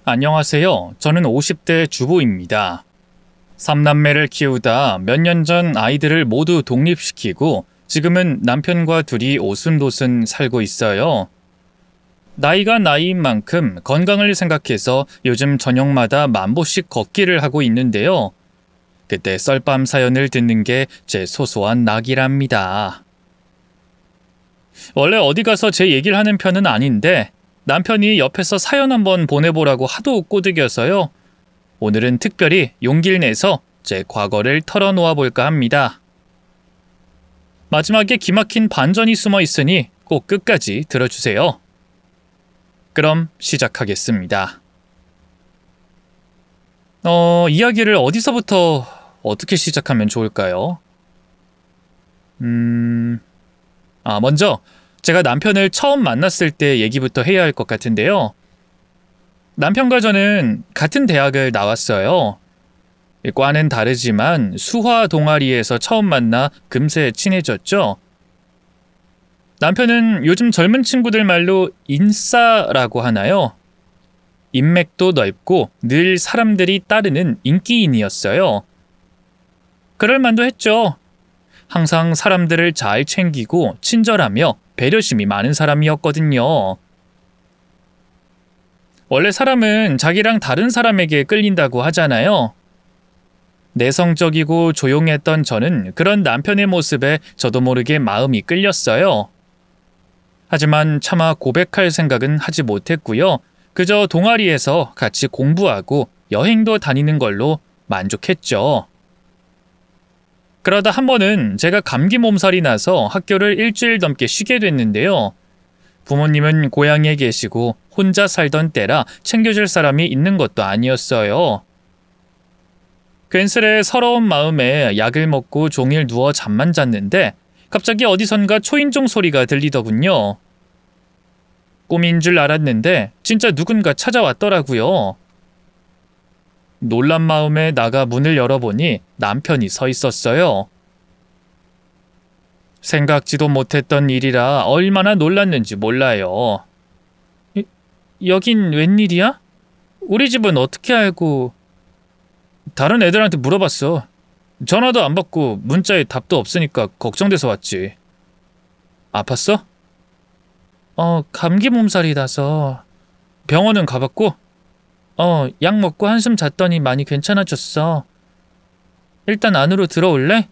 안녕하세요. 저는 50대 주부입니다. 3남매를 키우다 몇 년 전 아이들을 모두 독립시키고 지금은 남편과 둘이 오순도순 살고 있어요. 나이가 나이인 만큼 건강을 생각해서 요즘 저녁마다 10,000보씩 걷기를 하고 있는데요. 그때 썰밤 사연을 듣는 게 제 소소한 낙이랍니다. 원래 어디 가서 제 얘기를 하는 편은 아닌데 남편이 옆에서 사연 한번 보내보라고 하도 꼬드겨서요. 오늘은 특별히 용기를 내서 제 과거를 털어놓아 볼까 합니다. 마지막에 기막힌 반전이 숨어 있으니 꼭 끝까지 들어주세요. 그럼 시작하겠습니다. 이야기를 어디서부터 어떻게 시작하면 좋을까요? 먼저 제가 남편을 처음 만났을 때 얘기부터 해야 할 것 같은데요. 남편과 저는 같은 대학을 나왔어요. 과는 다르지만 수화 동아리에서 처음 만나 금세 친해졌죠. 남편은 요즘 젊은 친구들 말로 인싸라고 하나요? 인맥도 넓고 늘 사람들이 따르는 인기인이었어요. 그럴 만도 했죠. 항상 사람들을 잘 챙기고 친절하며 배려심이 많은 사람이었거든요. 원래 사람은 자기랑 다른 사람에게 끌린다고 하잖아요. 내성적이고 조용했던 저는 그런 남편의 모습에 저도 모르게 마음이 끌렸어요. 하지만 차마 고백할 생각은 하지 못했고요. 그저 동아리에서 같이 공부하고 여행도 다니는 걸로 만족했죠. 그러다 한 번은 제가 감기 몸살이 나서 학교를 일주일 넘게 쉬게 됐는데요. 부모님은 고향에 계시고 혼자 살던 때라 챙겨줄 사람이 있는 것도 아니었어요. 괜스레 서러운 마음에 약을 먹고 종일 누워 잠만 잤는데 갑자기 어디선가 초인종 소리가 들리더군요. 꿈인 줄 알았는데 진짜 누군가 찾아왔더라고요. 놀란 마음에 나가 문을 열어보니 남편이 서 있었어요. 생각지도 못했던 일이라 얼마나 놀랐는지 몰라요. 여긴 웬일이야? 우리 집은 어떻게 알고... 다른 애들한테 물어봤어. 전화도 안 받고 문자에 답도 없으니까 걱정돼서 왔지. 아팠어? 감기 몸살이 나서. 병원은 가봤고? 약 먹고 한숨 잤더니 많이 괜찮아졌어. 일단 안으로 들어올래?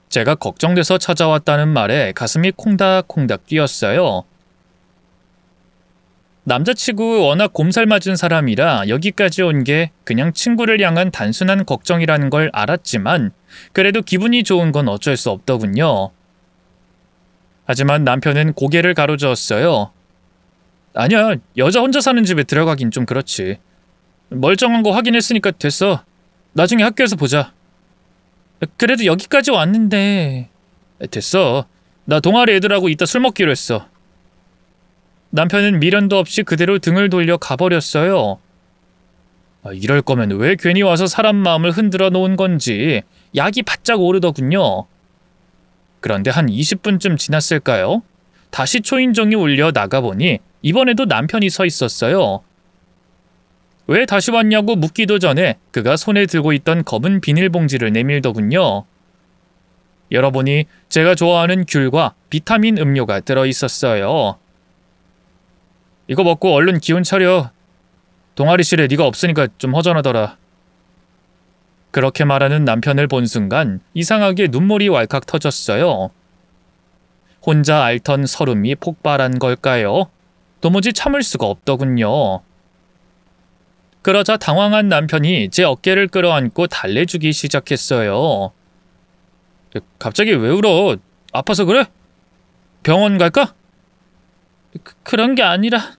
제가 걱정돼서 찾아왔다는 말에 가슴이 콩닥콩닥 뛰었어요. 남자치고 워낙 곰살 맞은 사람이라 여기까지 온 게 그냥 친구를 향한 단순한 걱정이라는 걸 알았지만 그래도 기분이 좋은 건 어쩔 수 없더군요. 하지만 남편은 고개를 가로저었어요. 아니야, 여자 혼자 사는 집에 들어가긴 좀 그렇지. 멀쩡한 거 확인했으니까 됐어. 나중에 학교에서 보자. 그래도 여기까지 왔는데... 됐어. 나 동아리 애들하고 이따 술 먹기로 했어. 남편은 미련도 없이 그대로 등을 돌려 가버렸어요. 이럴 거면 왜 괜히 와서 사람 마음을 흔들어 놓은 건지 약이 바짝 오르더군요. 그런데 한 20분쯤 지났을까요? 다시 초인종이 울려 나가보니 이번에도 남편이 서 있었어요. 왜 다시 왔냐고 묻기도 전에 그가 손에 들고 있던 검은 비닐봉지를 내밀더군요. 열어보니 제가 좋아하는 귤과 비타민 음료가 들어있었어요. 이거 먹고 얼른 기운 차려. 동아리실에 네가 없으니까 좀 허전하더라. 그렇게 말하는 남편을 본 순간 이상하게 눈물이 왈칵 터졌어요. 혼자 앓던 서름이 폭발한 걸까요? 도무지 참을 수가 없더군요. 그러자 당황한 남편이 제 어깨를 끌어안고 달래주기 시작했어요. 갑자기 왜 울어? 아파서 그래? 병원 갈까? 그런 게 아니라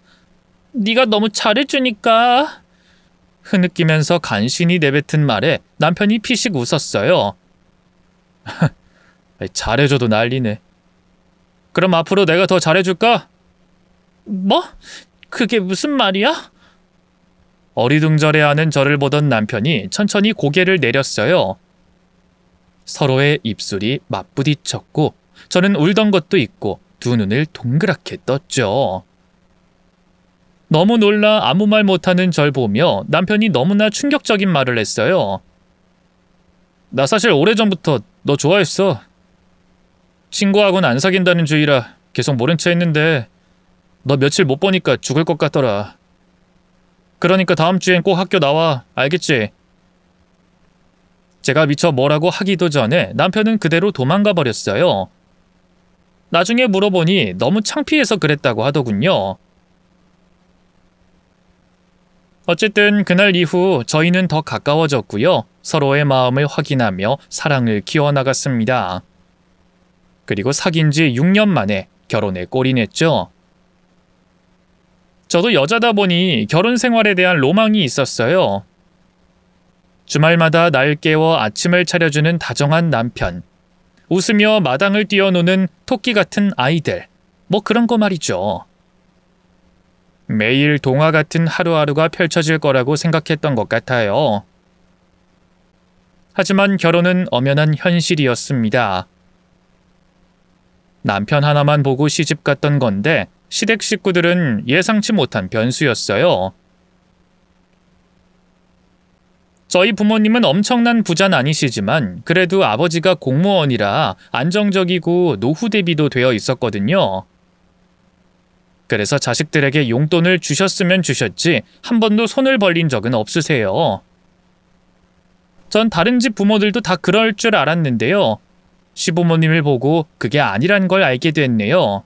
네가 너무 잘해주니까. 흐느끼면서 간신히 내뱉은 말에 남편이 피식 웃었어요. 잘해줘도 난리네. 그럼 앞으로 내가 더 잘해줄까? 뭐? 그게 무슨 말이야? 어리둥절해하는 저를 보던 남편이 천천히 고개를 내렸어요. 서로의 입술이 맞부딪혔고 저는 울던 것도 있고 두 눈을 동그랗게 떴죠. 너무 놀라 아무 말 못하는 절 보며 남편이 너무나 충격적인 말을 했어요. 나 사실 오래전부터 너 좋아했어. 친구하고는 안 사귄다는 주의라 계속 모른 체 했는데 너 며칠 못 보니까 죽을 것 같더라. 그러니까 다음 주엔 꼭 학교 나와. 알겠지? 제가 미처 뭐라고 하기도 전에 남편은 그대로 도망가 버렸어요. 나중에 물어보니 너무 창피해서 그랬다고 하더군요. 어쨌든 그날 이후 저희는 더 가까워졌고요. 서로의 마음을 확인하며 사랑을 키워나갔습니다. 그리고 사귄 지 6년 만에 결혼에 골인했죠. 저도 여자다 보니 결혼 생활에 대한 로망이 있었어요. 주말마다 날 깨워 아침을 차려주는 다정한 남편, 웃으며 마당을 뛰어노는 토끼 같은 아이들, 뭐 그런 거 말이죠. 매일 동화 같은 하루하루가 펼쳐질 거라고 생각했던 것 같아요. 하지만 결혼은 엄연한 현실이었습니다. 남편 하나만 보고 시집 갔던 건데 시댁 식구들은 예상치 못한 변수였어요. 저희 부모님은 엄청난 부자는 아니시지만 그래도 아버지가 공무원이라 안정적이고 노후 대비도 되어 있었거든요. 그래서 자식들에게 용돈을 주셨으면 주셨지 한 번도 손을 벌린 적은 없으세요. 전 다른 집 부모들도 다 그럴 줄 알았는데요. 시부모님을 보고 그게 아니란 걸 알게 됐네요.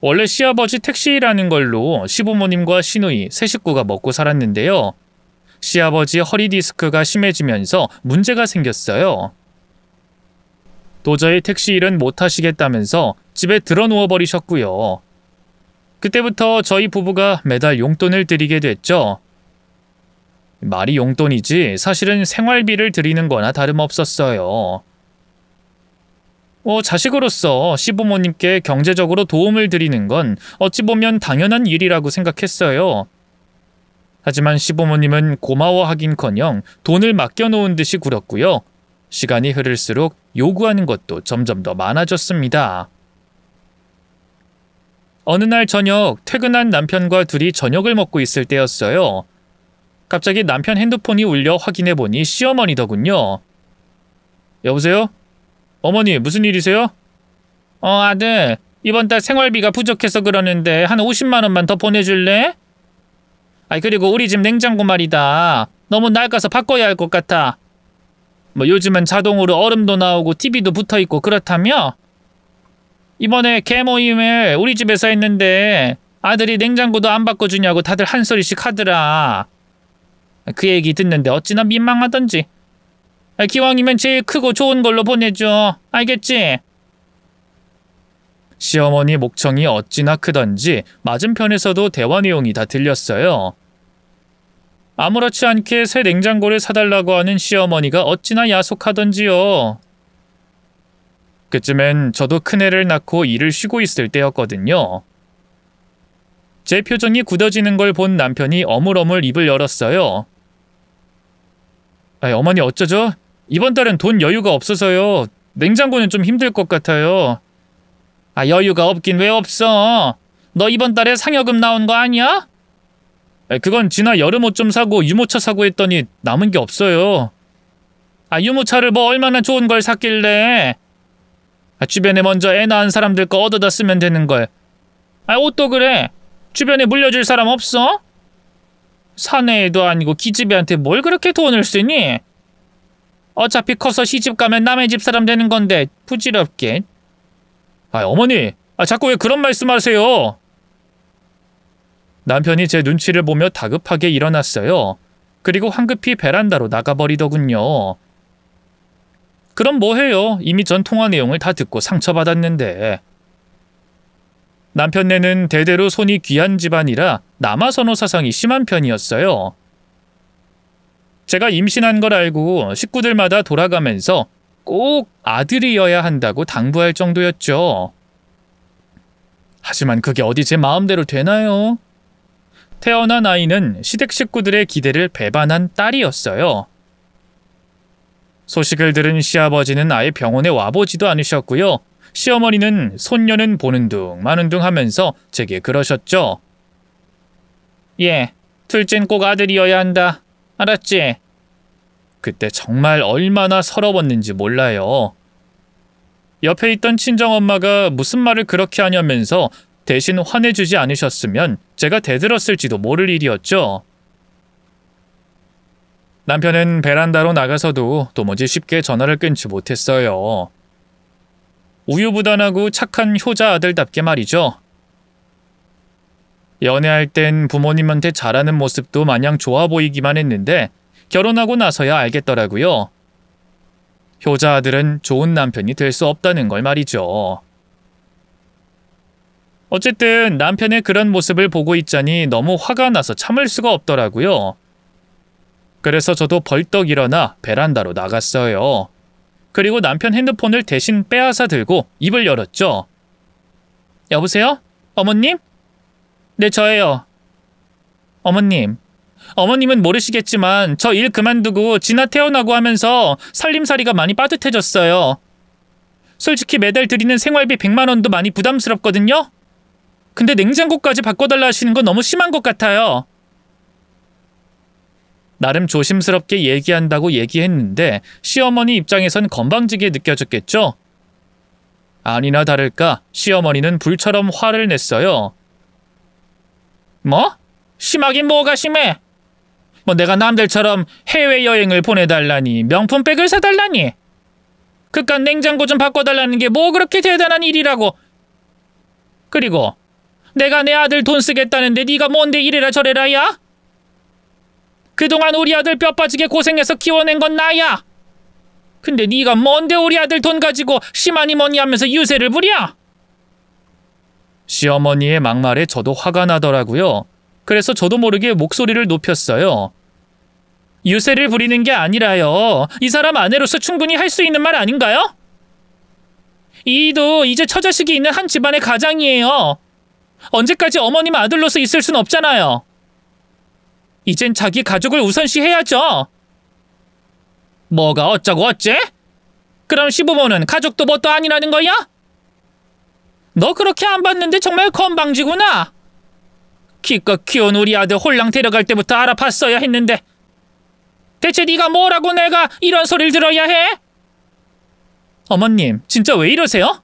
원래 시아버지 택시일하는 걸로 시부모님과 시누이, 세 식구가 먹고 살았는데요. 시아버지 허리 디스크가 심해지면서 문제가 생겼어요. 도저히 택시일은 못 하시겠다면서 집에 들어누워 버리셨고요. 그때부터 저희 부부가 매달 용돈을 드리게 됐죠. 말이 용돈이지 사실은 생활비를 드리는 거나 다름없었어요. 자식으로서 시부모님께 경제적으로 도움을 드리는 건 어찌 보면 당연한 일이라고 생각했어요. 하지만 시부모님은 고마워하긴커녕 돈을 맡겨놓은 듯이 굴었고요. 시간이 흐를수록 요구하는 것도 점점 더 많아졌습니다. 어느 날 저녁 퇴근한 남편과 둘이 저녁을 먹고 있을 때였어요. 갑자기 남편 핸드폰이 울려 확인해보니 시어머니더군요. 여보세요? 어머니 무슨 일이세요? 아들 이번 달 생활비가 부족해서 그러는데 한 50만 원만 더 보내줄래? 그리고 우리 집 냉장고 말이다. 너무 낡아서 바꿔야 할 것 같아. 요즘은 자동으로 얼음도 나오고 TV도 붙어있고 그렇다며? 이번에 개모임을 우리 집에서 했는데 아들이 냉장고도 안 바꿔주냐고 다들 한 소리씩 하더라. 그 얘기 듣는데 어찌나 민망하던지. 기왕이면 제일 크고 좋은 걸로 보내줘. 알겠지? 시어머니 목청이 어찌나 크던지 맞은편에서도 대화 내용이 다 들렸어요. 아무렇지 않게 새 냉장고를 사달라고 하는 시어머니가 어찌나 야속하던지요. 그쯤엔 저도 큰애를 낳고 일을 쉬고 있을 때였거든요. 제 표정이 굳어지는 걸 본 남편이 어물어물 입을 열었어요. 어머니 어쩌죠? 이번 달은 돈 여유가 없어서요. 냉장고는 좀 힘들 것 같아요. 여유가 없긴 왜 없어? 너 이번 달에 상여금 나온 거 아니야? 그건 지나 여름옷 좀 사고 유모차 사고 했더니 남은 게 없어요. 유모차를 뭐 얼마나 좋은 걸 샀길래. 주변에 먼저 애 낳은 사람들 거 얻어다 쓰면 되는 걸. 옷도 그래. 주변에 물려줄 사람 없어? 사내애도 아니고 기집애한테 뭘 그렇게 돈을 쓰니? 어차피 커서 시집가면 남의 집 사람 되는 건데 부질없게. 어머니, 자꾸 왜 그런 말씀하세요? 남편이 제 눈치를 보며 다급하게 일어났어요. 그리고 황급히 베란다로 나가버리더군요. 그럼 뭐해요? 이미 전 통화 내용을 다 듣고 상처받았는데. 남편네는 대대로 손이 귀한 집안이라 남아선호 사상이 심한 편이었어요. 제가 임신한 걸 알고 식구들마다 돌아가면서 꼭 아들이어야 한다고 당부할 정도였죠. 하지만 그게 어디 제 마음대로 되나요? 태어난 아이는 시댁 식구들의 기대를 배반한 딸이었어요. 소식을 들은 시아버지는 아예 병원에 와보지도 않으셨고요. 시어머니는 손녀는 보는 둥 마는 둥 하면서 제게 그러셨죠. 예, 둘째는 꼭 아들이어야 한다. 알았지? 그때 정말 얼마나 서러웠는지 몰라요. 옆에 있던 친정엄마가 무슨 말을 그렇게 하냐면서 대신 화내주지 않으셨으면 제가 대들었을지도 모를 일이었죠. 남편은 베란다로 나가서도 도무지 쉽게 전화를 끊지 못했어요. 우유부단하고 착한 효자 아들답게 말이죠. 연애할 땐 부모님한테 잘하는 모습도 마냥 좋아 보이기만 했는데 결혼하고 나서야 알겠더라고요. 효자 아들은 좋은 남편이 될 수 없다는 걸 말이죠. 어쨌든 남편의 그런 모습을 보고 있자니 너무 화가 나서 참을 수가 없더라고요. 그래서 저도 벌떡 일어나 베란다로 나갔어요. 그리고 남편 핸드폰을 대신 빼앗아 들고 입을 열었죠. 여보세요? 어머님? 네, 저예요. 어머님은 모르시겠지만 저 일 그만두고 진아 태어나고 하면서 살림살이가 많이 빠듯해졌어요. 솔직히 매달 드리는 생활비 100만 원도 많이 부담스럽거든요? 근데 냉장고까지 바꿔달라 하시는 건 너무 심한 것 같아요. 나름 조심스럽게 얘기한다고 얘기했는데 시어머니 입장에선 건방지게 느껴졌겠죠? 아니나 다를까 시어머니는 불처럼 화를 냈어요. 뭐? 심하긴 뭐가 심해? 뭐 내가 남들처럼 해외여행을 보내달라니 명품백을 사달라니 그깟 냉장고 좀 바꿔달라는 게 뭐 그렇게 대단한 일이라고. 그리고 내가 내 아들 돈 쓰겠다는데 네가 뭔데 이래라 저래라 야? 그동안 우리 아들 뼈 빠지게 고생해서 키워낸 건 나야. 근데 네가 뭔데 우리 아들 돈 가지고 심하니 뭐니 하면서 유세를 부려? 시어머니의 막말에 저도 화가 나더라고요. 그래서 저도 모르게 목소리를 높였어요. 유세를 부리는 게 아니라요. 이 사람 아내로서 충분히 할 수 있는 말 아닌가요? 이도 이제 처자식이 있는 한 집안의 가장이에요. 언제까지 어머님 아들로서 있을 순 없잖아요. 이젠 자기 가족을 우선시해야죠. 뭐가 어쩌고 어째? 그럼 시부모는 가족도 뭣도 아니라는 거야? 너 그렇게 안 봤는데 정말 건방지구나. 기껏 키운 우리 아들 홀랑 데려갈 때부터 알아봤어야 했는데 대체 네가 뭐라고 내가 이런 소리를 들어야 해? 어머님, 진짜 왜 이러세요?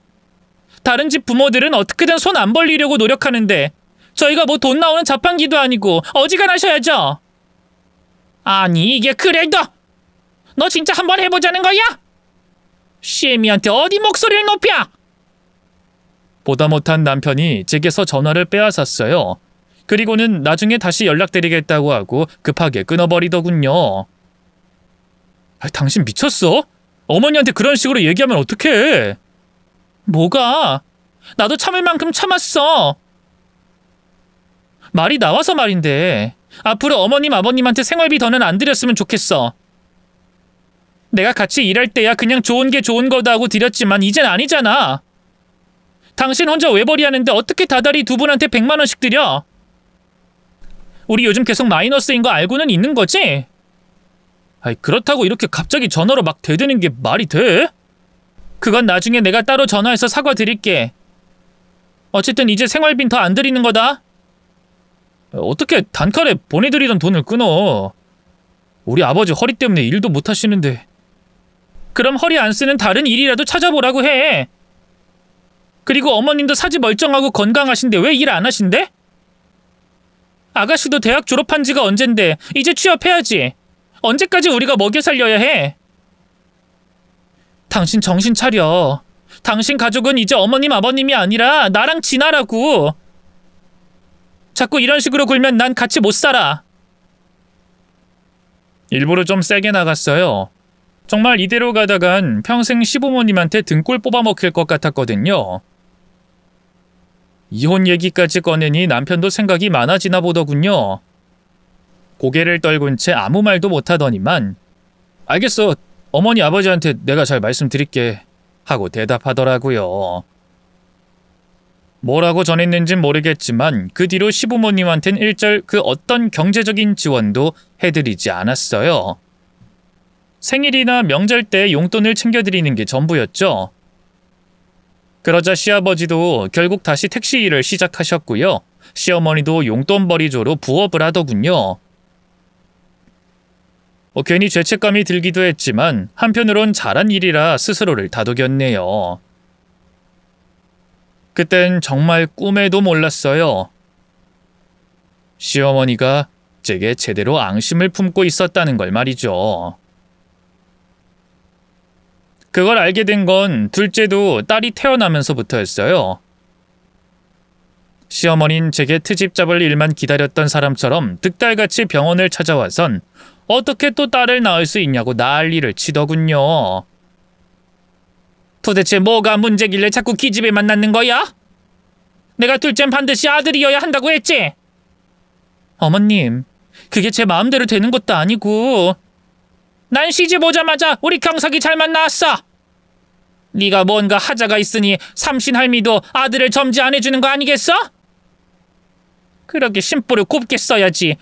다른 집 부모들은 어떻게든 손 안 벌리려고 노력하는데 저희가 뭐 돈 나오는 자판기도 아니고 어지간하셔야죠. 아니 이게 그래도 너 진짜 한번 해보자는 거야? 시애미한테 어디 목소리를 높여? 보다 못한 남편이 제게서 전화를 빼앗았어요. 그리고는 나중에 다시 연락드리겠다고 하고 급하게 끊어버리더군요. 당신 미쳤어? 어머니한테 그런 식으로 얘기하면 어떡해? 뭐가? 나도 참을 만큼 참았어. 말이 나와서 말인데 앞으로 어머님 아버님한테 생활비 더는 안 드렸으면 좋겠어. 내가 같이 일할 때야 그냥 좋은 게 좋은 거다 하고 드렸지만 이젠 아니잖아. 당신 혼자 외벌이 하는데 어떻게 다달이 두 분한테 100만 원씩 드려? 우리 요즘 계속 마이너스인 거 알고는 있는 거지? 그렇다고 이렇게 갑자기 전화로 막 대드는 게 말이 돼? 그건 나중에 내가 따로 전화해서 사과드릴게. 어쨌든 이제 생활비는 더 안 드리는 거다. 어떻게 단칼에 보내드리던 돈을 끊어? 우리 아버지 허리 때문에 일도 못 하시는데. 그럼 허리 안 쓰는 다른 일이라도 찾아보라고 해. 그리고 어머님도 사지 멀쩡하고 건강하신데 왜 일 안 하신대? 아가씨도 대학 졸업한 지가 언젠데 이제 취업해야지. 언제까지 우리가 먹여 살려야 해? 당신 정신 차려. 당신 가족은 이제 어머님 아버님이 아니라 나랑 진아라고. 자꾸 이런 식으로 굴면 난 같이 못 살아. 일부러 좀 세게 나갔어요. 정말 이대로 가다간 평생 시부모님한테 등골 뽑아먹힐 것 같았거든요. 이혼 얘기까지 꺼내니 남편도 생각이 많아지나 보더군요. 고개를 떨군 채 아무 말도 못하더니만 알겠어. 어머니 아버지한테 내가 잘 말씀드릴게 하고 대답하더라고요. 뭐라고 전했는진 모르겠지만 그 뒤로 시부모님한텐 일절 그 어떤 경제적인 지원도 해드리지 않았어요. 생일이나 명절 때 용돈을 챙겨드리는 게 전부였죠. 그러자 시아버지도 결국 다시 택시 일을 시작하셨고요. 시어머니도 용돈벌이조로 부업을 하더군요. 괜히 죄책감이 들기도 했지만 한편으론 잘한 일이라 스스로를 다독였네요. 그땐 정말 꿈에도 몰랐어요. 시어머니가 제게 제대로 앙심을 품고 있었다는 걸 말이죠. 그걸 알게 된 건 둘째도 딸이 태어나면서부터였어요. 시어머니는 제게 트집 잡을 일만 기다렸던 사람처럼 득달같이 병원을 찾아와선 어떻게 또 딸을 낳을 수 있냐고 난리를 치더군요. 도대체 뭐가 문제길래 자꾸 기집애만 낳는 거야? 내가 둘째는 반드시 아들이어야 한다고 했지? 어머님, 그게 제 마음대로 되는 것도 아니고. 난 시집 오자마자 우리 경석이 잘만 낳았어. 네가 뭔가 하자가 있으니 삼신할미도 아들을 점지 안 해주는 거 아니겠어? 그러게 심보를 곱게 써야지.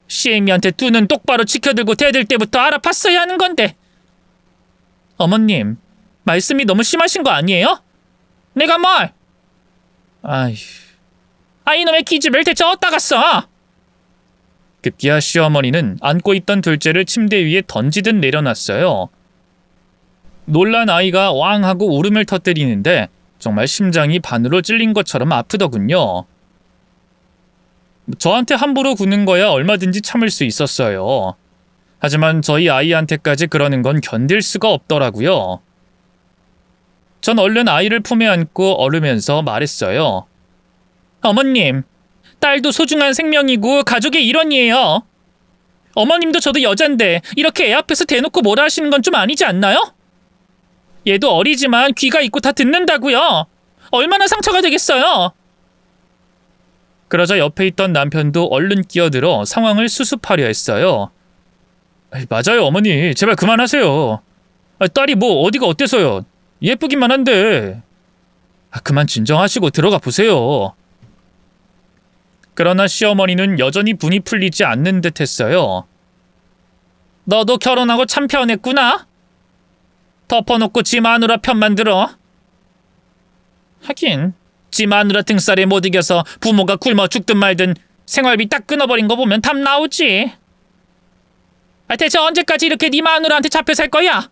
시애미한테 두 눈 똑바로 지켜들고 대들 때부터 알아봤어야 하는 건데. 어머님, 말씀이 너무 심하신 거 아니에요? 내가 뭘? 이놈의 기집애를 대체 어디다 갔어? 급기야 시어머니는 안고 있던 둘째를 침대 위에 던지듯 내려놨어요. 놀란 아이가 왕 하고 울음을 터뜨리는데 정말 심장이 반으로 찔린 것처럼 아프더군요. 저한테 함부로 구는 거야 얼마든지 참을 수 있었어요. 하지만 저희 아이한테까지 그러는 건 견딜 수가 없더라고요. 전 얼른 아이를 품에 안고 얼으면서 말했어요. 어머님, 딸도 소중한 생명이고 가족의 일원이에요. 어머님도 저도 여잔데 이렇게 애 앞에서 대놓고 뭐라 하시는 건 좀 아니지 않나요? 얘도 어리지만 귀가 있고 다 듣는다고요. 얼마나 상처가 되겠어요. 그러자 옆에 있던 남편도 얼른 끼어들어 상황을 수습하려 했어요. 맞아요, 어머니. 제발 그만하세요. 딸이 뭐 어디가 어때서요. 예쁘기만 한데. 그만 진정하시고 들어가 보세요. 그러나 시어머니는 여전히 분이 풀리지 않는 듯 했어요. 너도 결혼하고 참 편했구나. 덮어놓고 지 마누라 편만 들어. 하긴 지 마누라 등살에 못 이겨서 부모가 굶어 죽든 말든 생활비 딱 끊어버린 거 보면 답 나오지. 대체 언제까지 이렇게 네 마누라한테 잡혀 살 거야?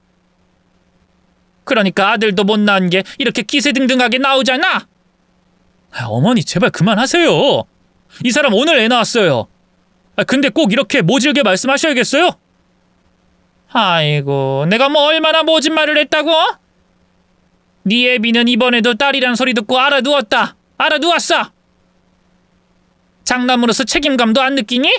그러니까 아들도 못 낳은 게 이렇게 기세등등하게 나오잖아. 어머니 제발 그만하세요. 이 사람 오늘 애 낳았어요. 근데 꼭 이렇게 모질게 말씀하셔야겠어요? 아이고, 내가 뭐 얼마나 모진 말을 했다고? 네 애비는 이번에도 딸이란 소리 듣고 알아두었다. 알아두었어. 장남으로서 책임감도 안 느끼니?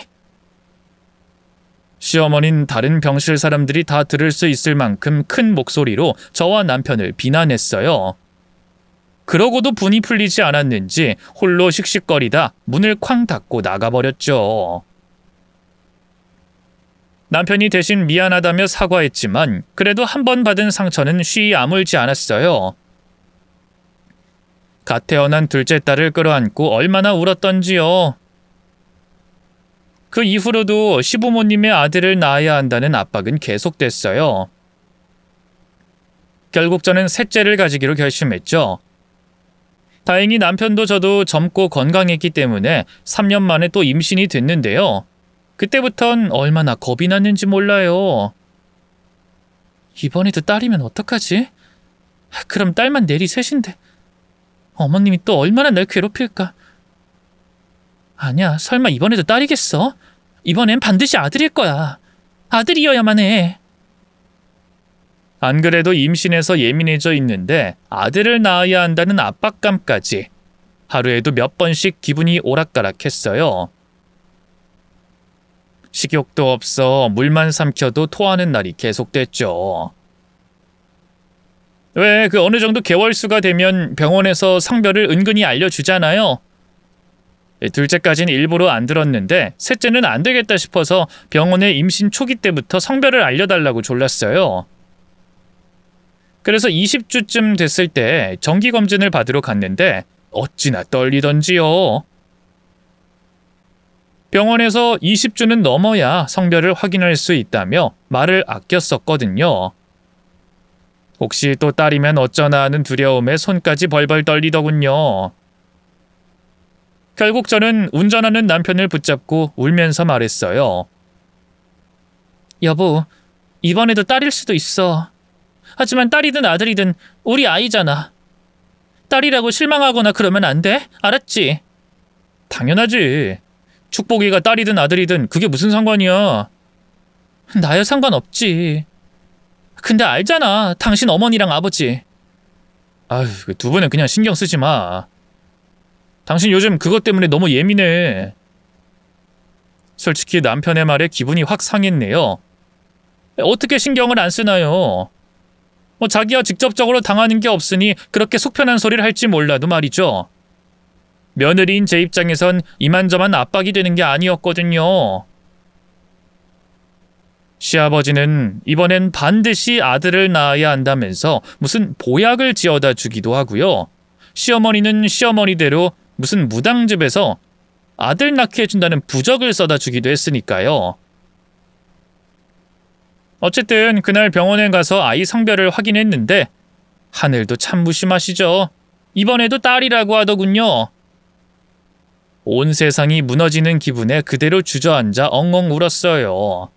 시어머니는 다른 병실 사람들이 다 들을 수 있을 만큼 큰 목소리로 저와 남편을 비난했어요. 그러고도 분이 풀리지 않았는지 홀로 씩씩거리다 문을 쾅 닫고 나가버렸죠. 남편이 대신 미안하다며 사과했지만 그래도 한 번 받은 상처는 쉬이 아물지 않았어요. 갓 태어난 둘째 딸을 끌어안고 얼마나 울었던지요. 그 이후로도 시부모님의 아들을 낳아야 한다는 압박은 계속됐어요. 결국 저는 셋째를 가지기로 결심했죠. 다행히 남편도 저도 젊고 건강했기 때문에 3년 만에 또 임신이 됐는데요. 그때부턴 얼마나 겁이 났는지 몰라요. 이번에도 딸이면 어떡하지? 그럼 딸만 내리 셋인데 어머님이 또 얼마나 날 괴롭힐까? 아니야, 설마 이번에도 딸이겠어? 이번엔 반드시 아들일 거야. 아들이어야만 해. 안 그래도 임신해서 예민해져 있는데 아들을 낳아야 한다는 압박감까지 하루에도 몇 번씩 기분이 오락가락했어요. 식욕도 없어 물만 삼켜도 토하는 날이 계속됐죠. 왜 그 어느 정도 개월수가 되면 병원에서 성별을 은근히 알려주잖아요. 둘째까지는 일부러 안 들었는데 셋째는 안 되겠다 싶어서 병원에 임신 초기 때부터 성별을 알려달라고 졸랐어요. 그래서 20주쯤 됐을 때 정기검진을 받으러 갔는데 어찌나 떨리던지요. 병원에서 20주는 넘어야 성별을 확인할 수 있다며 말을 아꼈었거든요. 혹시 또 딸이면 어쩌나 하는 두려움에 손까지 벌벌 떨리더군요. 결국 저는 운전하는 남편을 붙잡고 울면서 말했어요. 여보, 이번에도 딸일 수도 있어. 하지만 딸이든 아들이든 우리 아이잖아. 딸이라고 실망하거나 그러면 안 돼? 알았지? 당연하지. 축복이가 딸이든 아들이든 그게 무슨 상관이야. 나야 상관없지. 근데 알잖아, 당신 어머니랑 아버지. 아휴, 두 분은 그냥 신경 쓰지 마. 당신 요즘 그것 때문에 너무 예민해. 솔직히 남편의 말에 기분이 확 상했네요. 어떻게 신경을 안 쓰나요? 자기가 직접적으로 당하는 게 없으니 그렇게 속편한 소리를 할지 몰라도 말이죠. 며느리인 제 입장에선 이만저만 압박이 되는 게 아니었거든요. 시아버지는 이번엔 반드시 아들을 낳아야 한다면서 무슨 보약을 지어다 주기도 하고요. 시어머니는 시어머니대로 무슨 무당집에서 아들 낳게 해준다는 부적을 써다 주기도 했으니까요. 어쨌든 그날 병원에 가서 아이 성별을 확인했는데 하늘도 참 무심하시죠. 이번에도 딸이라고 하더군요. 온 세상이 무너지는 기분에 그대로 주저앉아 엉엉 울었어요.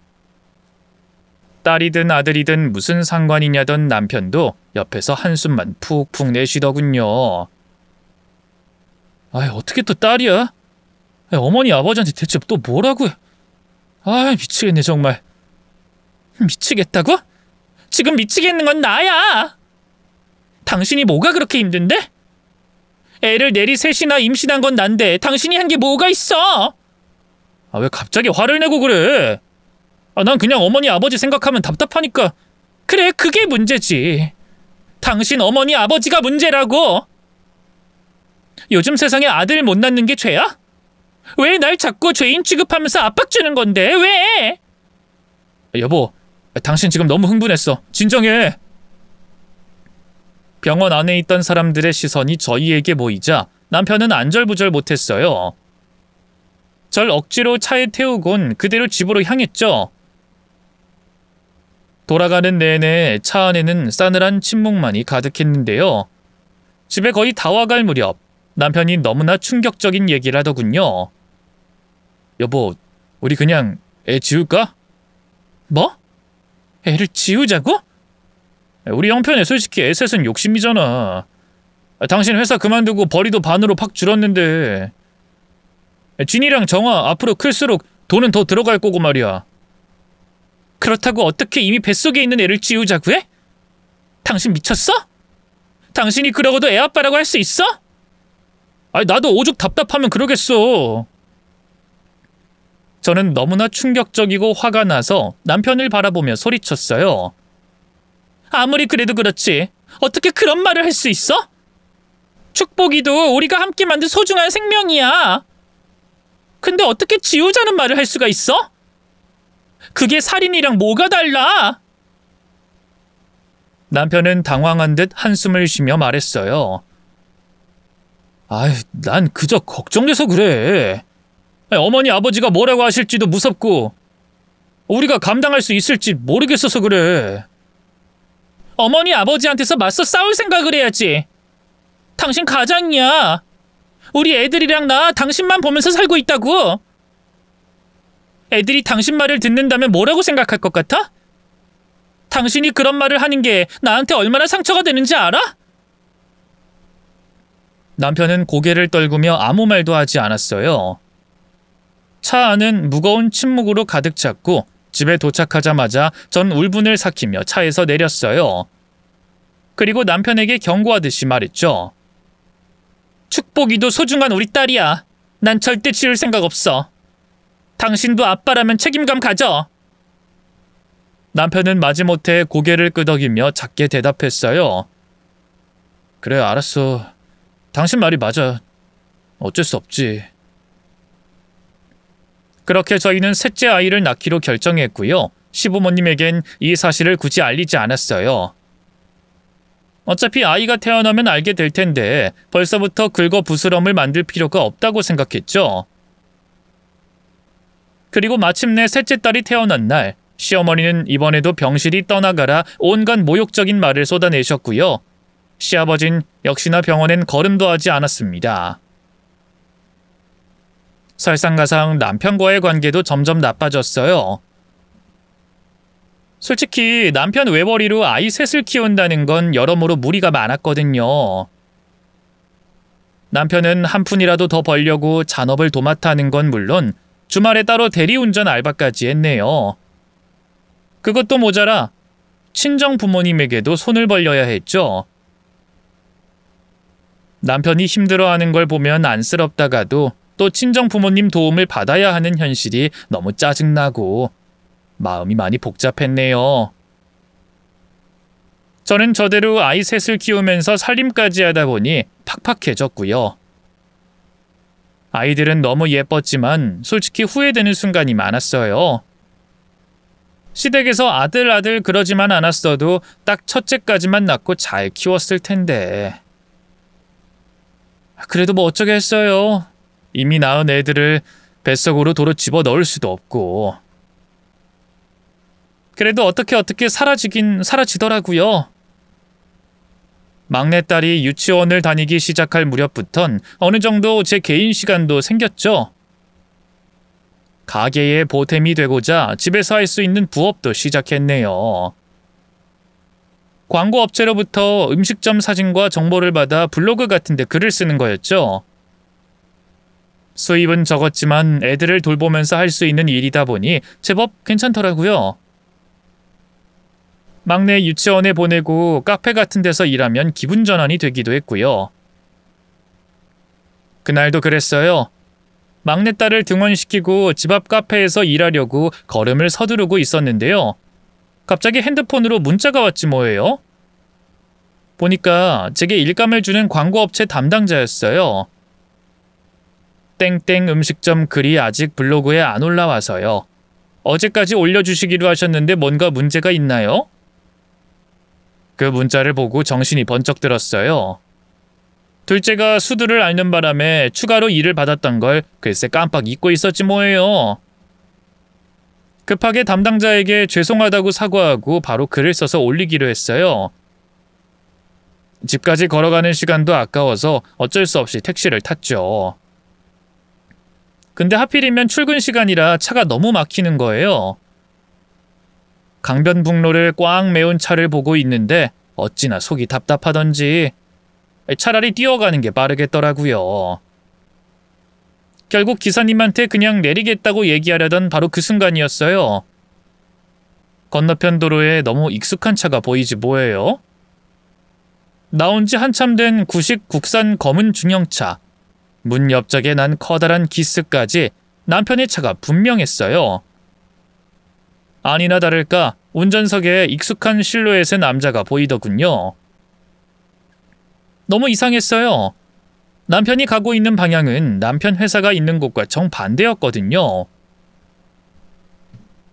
딸이든 아들이든 무슨 상관이냐던 남편도 옆에서 한숨만 푹푹 내쉬더군요. 어떻게 또 딸이야? 어머니 아버지한테 대체 또 뭐라고 해? 미치겠네 정말. 미치겠다고? 지금 미치겠는 건 나야. 당신이 뭐가 그렇게 힘든데? 애를 내리 셋이나 임신한 건 난데 당신이 한 게 뭐가 있어? 왜 갑자기 화를 내고 그래? 난 그냥 어머니 아버지 생각하면 답답하니까. 그래, 그게 문제지. 당신 어머니 아버지가 문제라고. 요즘 세상에 아들 못 낳는 게 죄야? 왜 날 자꾸 죄인 취급하면서 압박 주는 건데? 왜? 여보, 당신 지금 너무 흥분했어. 진정해. 병원 안에 있던 사람들의 시선이 저희에게 모이자 남편은 안절부절 못했어요. 절 억지로 차에 태우곤 그대로 집으로 향했죠. 돌아가는 내내 차 안에는 싸늘한 침묵만이 가득했는데요. 집에 거의 다 와갈 무렵 남편이 너무나 충격적인 얘기를 하더군요. 여보, 우리 그냥 애 지울까? 뭐? 애를 지우자고? 우리 형편에 솔직히 애 셋은 욕심이잖아. 당신 회사 그만두고 벌이도 반으로 팍 줄었는데. 진이랑 정아 앞으로 클수록 돈은 더 들어갈 거고 말이야. 그렇다고 어떻게 이미 뱃속에 있는 애를 지우자고 해? 당신 미쳤어? 당신이 그러고도 애 아빠라고 할 수 있어? 나도 오죽 답답하면 그러겠어. 저는 너무나 충격적이고 화가 나서 남편을 바라보며 소리쳤어요. 아무리 그래도 그렇지. 어떻게 그런 말을 할 수 있어? 축복이도 우리가 함께 만든 소중한 생명이야. 근데 어떻게 지우자는 말을 할 수가 있어? 그게 살인이랑 뭐가 달라? 남편은 당황한 듯 한숨을 쉬며 말했어요. 난 그저 걱정돼서 그래. 어머니 아버지가 뭐라고 하실지도 무섭고 우리가 감당할 수 있을지 모르겠어서 그래. 어머니 아버지한테서 맞서 싸울 생각을 해야지. 당신 가장이야. 우리 애들이랑 나 당신만 보면서 살고 있다고. 애들이 당신 말을 듣는다면 뭐라고 생각할 것 같아? 당신이 그런 말을 하는 게 나한테 얼마나 상처가 되는지 알아? 남편은 고개를 떨구며 아무 말도 하지 않았어요. 차 안은 무거운 침묵으로 가득 찼고 집에 도착하자마자 전 울분을 삭히며 차에서 내렸어요. 그리고 남편에게 경고하듯이 말했죠. 축복이도 소중한 우리 딸이야. 난 절대 지울 생각 없어. 당신도 아빠라면 책임감 가져. 남편은 마지못해 고개를 끄덕이며 작게 대답했어요. 그래, 알았어. 당신 말이 맞아. 어쩔 수 없지. 그렇게 저희는 셋째 아이를 낳기로 결정했고요. 시부모님에겐 이 사실을 굳이 알리지 않았어요. 어차피 아이가 태어나면 알게 될 텐데 벌써부터 긁어부스럼을 만들 필요가 없다고 생각했죠. 그리고 마침내 셋째 딸이 태어난 날 시어머니는 이번에도 병실이 떠나가라 온갖 모욕적인 말을 쏟아내셨고요. 시아버진 역시나 병원엔 걸음도 하지 않았습니다. 설상가상 남편과의 관계도 점점 나빠졌어요. 솔직히 남편 외벌이로 아이 셋을 키운다는 건 여러모로 무리가 많았거든요. 남편은 한 푼이라도 더 벌려고 잔업을 도맡아 하는 건 물론 주말에 따로 대리운전 알바까지 했네요. 그것도 모자라 친정 부모님에게도 손을 벌려야 했죠. 남편이 힘들어하는 걸 보면 안쓰럽다가도 또 친정 부모님 도움을 받아야 하는 현실이 너무 짜증나고 마음이 많이 복잡했네요. 저는 저대로 아이 셋을 키우면서 살림까지 하다 보니 팍팍해졌고요. 아이들은 너무 예뻤지만 솔직히 후회되는 순간이 많았어요. 시댁에서 아들 그러지만 않았어도 딱 첫째까지만 낳고 잘 키웠을 텐데. 그래도 뭐 어쩌겠어요. 이미 낳은 애들을 뱃속으로 도로 집어넣을 수도 없고. 그래도 어떻게 사라지더라고요. 막내딸이 유치원을 다니기 시작할 무렵부턴 어느 정도 제 개인 시간도 생겼죠. 가게의 보탬이 되고자 집에서 할 수 있는 부업도 시작했네요. 광고업체로부터 음식점 사진과 정보를 받아 블로그 같은 데 글을 쓰는 거였죠. 수입은 적었지만 애들을 돌보면서 할 수 있는 일이다 보니 제법 괜찮더라고요. 막내 유치원에 보내고 카페 같은 데서 일하면 기분 전환이 되기도 했고요. 그날도 그랬어요. 막내딸을 등원시키고 집 앞 카페에서 일하려고 걸음을 서두르고 있었는데요. 갑자기 핸드폰으로 문자가 왔지 뭐예요. 보니까 제게 일감을 주는 광고업체 담당자였어요. 땡땡 음식점 글이 아직 블로그에 안 올라와서요. 어제까지 올려주시기로 하셨는데 뭔가 문제가 있나요? 그 문자를 보고 정신이 번쩍 들었어요. 둘째가 수두를 앓는 바람에 추가로 일을 받았던 걸 글쎄 깜빡 잊고 있었지 뭐예요. 급하게 담당자에게 죄송하다고 사과하고 바로 글을 써서 올리기로 했어요. 집까지 걸어가는 시간도 아까워서 어쩔 수 없이 택시를 탔죠. 근데 하필이면 출근 시간이라 차가 너무 막히는 거예요. 강변북로를 꽉 메운 차를 보고 있는데 어찌나 속이 답답하던지 차라리 뛰어가는 게 빠르겠더라고요. 결국 기사님한테 그냥 내리겠다고 얘기하려던 바로 그 순간이었어요. 건너편 도로에 너무 익숙한 차가 보이지 뭐예요? 나온 지 한참 된 구식 국산 검은 중형차. 문 옆쪽에 난 커다란 기스까지 남편의 차가 분명했어요. 아니나 다를까 운전석에 익숙한 실루엣의 남자가 보이더군요. 너무 이상했어요. 남편이 가고 있는 방향은 남편 회사가 있는 곳과 정반대였거든요.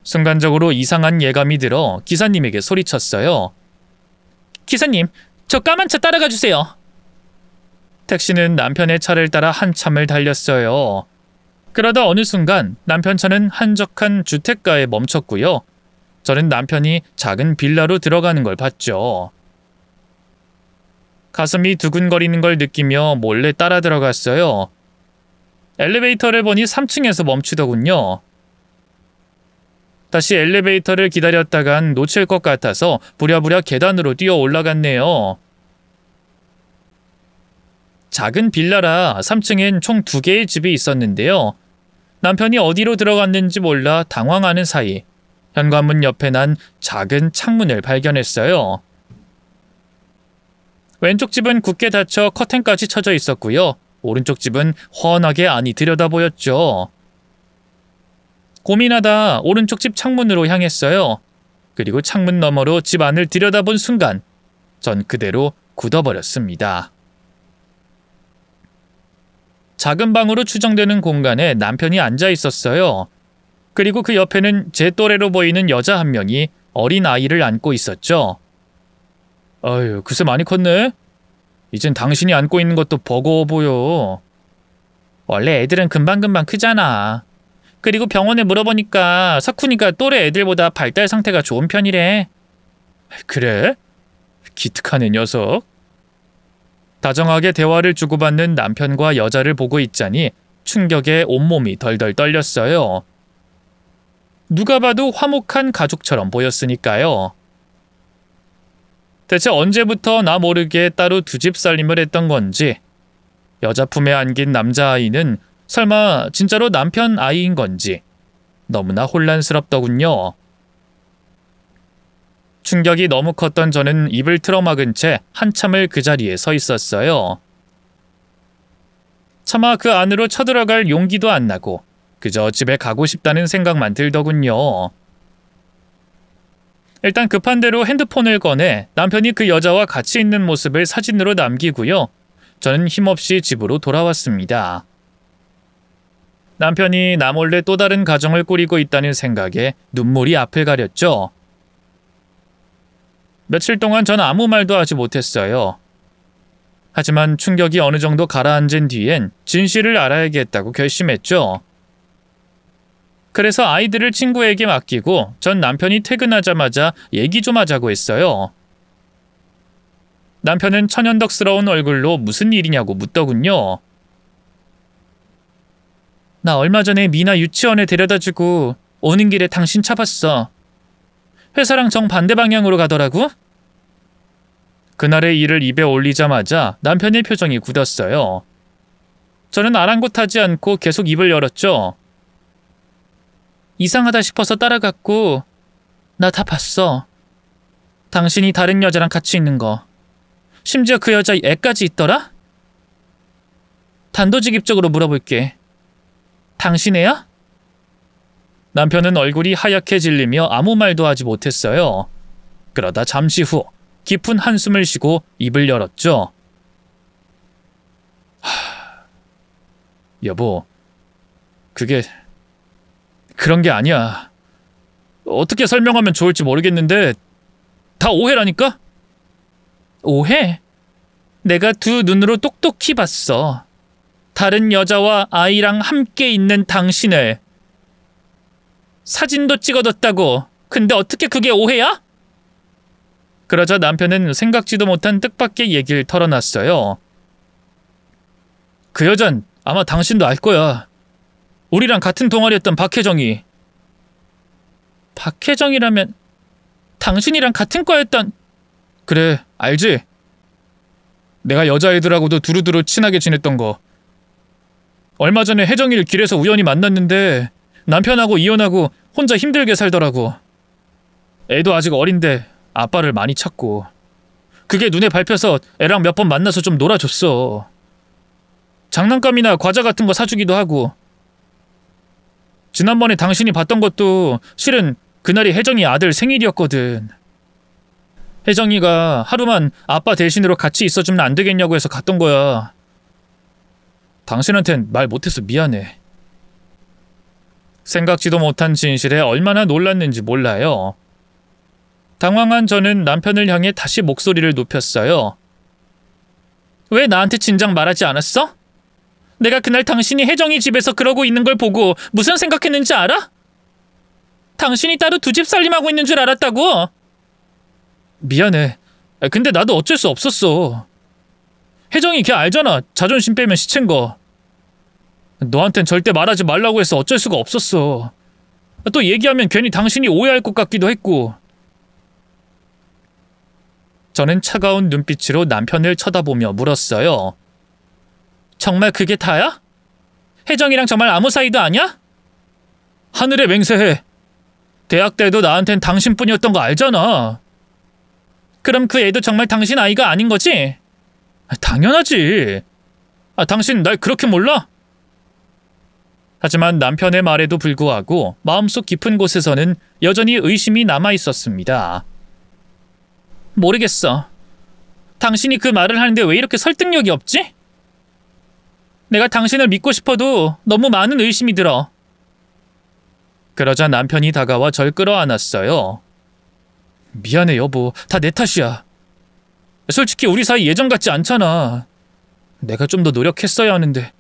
순간적으로 이상한 예감이 들어 기사님에게 소리쳤어요. 기사님, 저 까만 차 따라가 주세요. 택시는 남편의 차를 따라 한참을 달렸어요. 그러다 어느 순간 남편 차는 한적한 주택가에 멈췄고요. 저는 남편이 작은 빌라로 들어가는 걸 봤죠. 가슴이 두근거리는 걸 느끼며 몰래 따라 들어갔어요. 엘리베이터를 보니 3층에서 멈추더군요. 다시 엘리베이터를 기다렸다간 놓칠 것 같아서 부랴부랴 계단으로 뛰어 올라갔네요. 작은 빌라라 3층엔 총 2개의 집이 있었는데요. 남편이 어디로 들어갔는지 몰라 당황하는 사이 현관문 옆에 난 작은 창문을 발견했어요. 왼쪽 집은 굳게 닫혀 커튼까지 쳐져 있었고요. 오른쪽 집은 훤하게 안이 들여다보였죠. 고민하다 오른쪽 집 창문으로 향했어요. 그리고 창문 너머로 집 안을 들여다본 순간 전 그대로 굳어버렸습니다. 작은 방으로 추정되는 공간에 남편이 앉아 있었어요. 그리고 그 옆에는 제 또래로 보이는 여자 한 명이 어린 아이를 안고 있었죠. 아유, 글쎄 많이 컸네. 이젠 당신이 안고 있는 것도 버거워 보여. 원래 애들은 금방금방 크잖아. 그리고 병원에 물어보니까 석훈이가 또래 애들보다 발달 상태가 좋은 편이래. 그래? 기특하네 녀석. 다정하게 대화를 주고받는 남편과 여자를 보고 있자니 충격에 온몸이 덜덜 떨렸어요. 누가 봐도 화목한 가족처럼 보였으니까요. 대체 언제부터 나 모르게 따로 두 집 살림을 했던 건지, 여자 품에 안긴 남자아이는 설마 진짜로 남편 아이인 건지 너무나 혼란스럽더군요. 충격이 너무 컸던 저는 입을 틀어막은 채 한참을 그 자리에 서 있었어요. 차마 그 안으로 쳐들어갈 용기도 안 나고 그저 집에 가고 싶다는 생각만 들더군요. 일단 급한 대로 핸드폰을 꺼내 남편이 그 여자와 같이 있는 모습을 사진으로 남기고요. 저는 힘없이 집으로 돌아왔습니다. 남편이 나 몰래 또 다른 가정을 꾸리고 있다는 생각에 눈물이 앞을 가렸죠. 며칠 동안 전 아무 말도 하지 못했어요. 하지만 충격이 어느 정도 가라앉은 뒤엔 진실을 알아야겠다고 결심했죠. 그래서 아이들을 친구에게 맡기고 전 남편이 퇴근하자마자 얘기 좀 하자고 했어요. 남편은 천연덕스러운 얼굴로 무슨 일이냐고 묻더군요. 나 얼마 전에 미나 유치원에 데려다주고 오는 길에 당신 차 봤어. 회사랑 정반대 방향으로 가더라고? 그날의 일을 입에 올리자마자 남편의 표정이 굳었어요. 저는 아랑곳하지 않고 계속 입을 열었죠. 이상하다 싶어서 따라갔고 나 다 봤어. 당신이 다른 여자랑 같이 있는 거. 심지어 그 여자 애까지 있더라? 단도직입적으로 물어볼게. 당신 애야? 남편은 얼굴이 하얗게 질리며 아무 말도 하지 못했어요. 그러다 잠시 후 깊은 한숨을 쉬고 입을 열었죠. 여보, 그게 그런 게 아니야. 어떻게 설명하면 좋을지 모르겠는데 다 오해라니까? 오해? 내가 두 눈으로 똑똑히 봤어. 다른 여자와 아이랑 함께 있는 당신을. 사진도 찍어뒀다고. 근데 어떻게 그게 오해야? 그러자 남편은 생각지도 못한 뜻밖의 얘기를 털어놨어요. 그 여잔 아마 당신도 알 거야. 우리랑 같은 동아리였던 박혜정이. 박혜정이라면 당신이랑 같은 과였던... 그래, 알지? 내가 여자애들하고도 두루두루 친하게 지냈던 거. 얼마 전에 혜정이를 길에서 우연히 만났는데 남편하고 이혼하고 혼자 힘들게 살더라고. 애도 아직 어린데 아빠를 많이 찾고. 그게 눈에 밟혀서 애랑 몇 번 만나서 좀 놀아줬어. 장난감이나 과자 같은 거 사주기도 하고. 지난번에 당신이 봤던 것도 실은 그날이 혜정이 아들 생일이었거든. 혜정이가 하루만 아빠 대신으로 같이 있어주면 안 되겠냐고 해서 갔던 거야. 당신한텐 말 못해서 미안해. 생각지도 못한 진실에 얼마나 놀랐는지 몰라요. 당황한 저는 남편을 향해 다시 목소리를 높였어요. 왜 나한테 진작 말하지 않았어? 내가 그날 당신이 혜정이 집에서 그러고 있는 걸 보고 무슨 생각했는지 알아? 당신이 따로 두 집 살림하고 있는 줄 알았다고? 미안해. 근데 나도 어쩔 수 없었어. 혜정이 걔 알잖아. 자존심 빼면 시체인 거. 너한텐 절대 말하지 말라고 해서 어쩔 수가 없었어. 또 얘기하면 괜히 당신이 오해할 것 같기도 했고. 저는 차가운 눈빛으로 남편을 쳐다보며 물었어요. 정말 그게 다야? 혜정이랑 정말 아무 사이도 아니야? 하늘에 맹세해. 대학 때도 나한텐 당신뿐이었던 거 알잖아. 그럼 그 애도 정말 당신 아이가 아닌 거지? 당연하지. 당신 날 그렇게 몰라? 하지만 남편의 말에도 불구하고 마음속 깊은 곳에서는 여전히 의심이 남아있었습니다. 모르겠어. 당신이 그 말을 하는데 왜 이렇게 설득력이 없지? 내가 당신을 믿고 싶어도 너무 많은 의심이 들어. 그러자 남편이 다가와 절 끌어안았어요. 미안해 여보. 다 내 탓이야. 솔직히 우리 사이 예전 같지 않잖아. 내가 좀 더 노력했어야 하는데.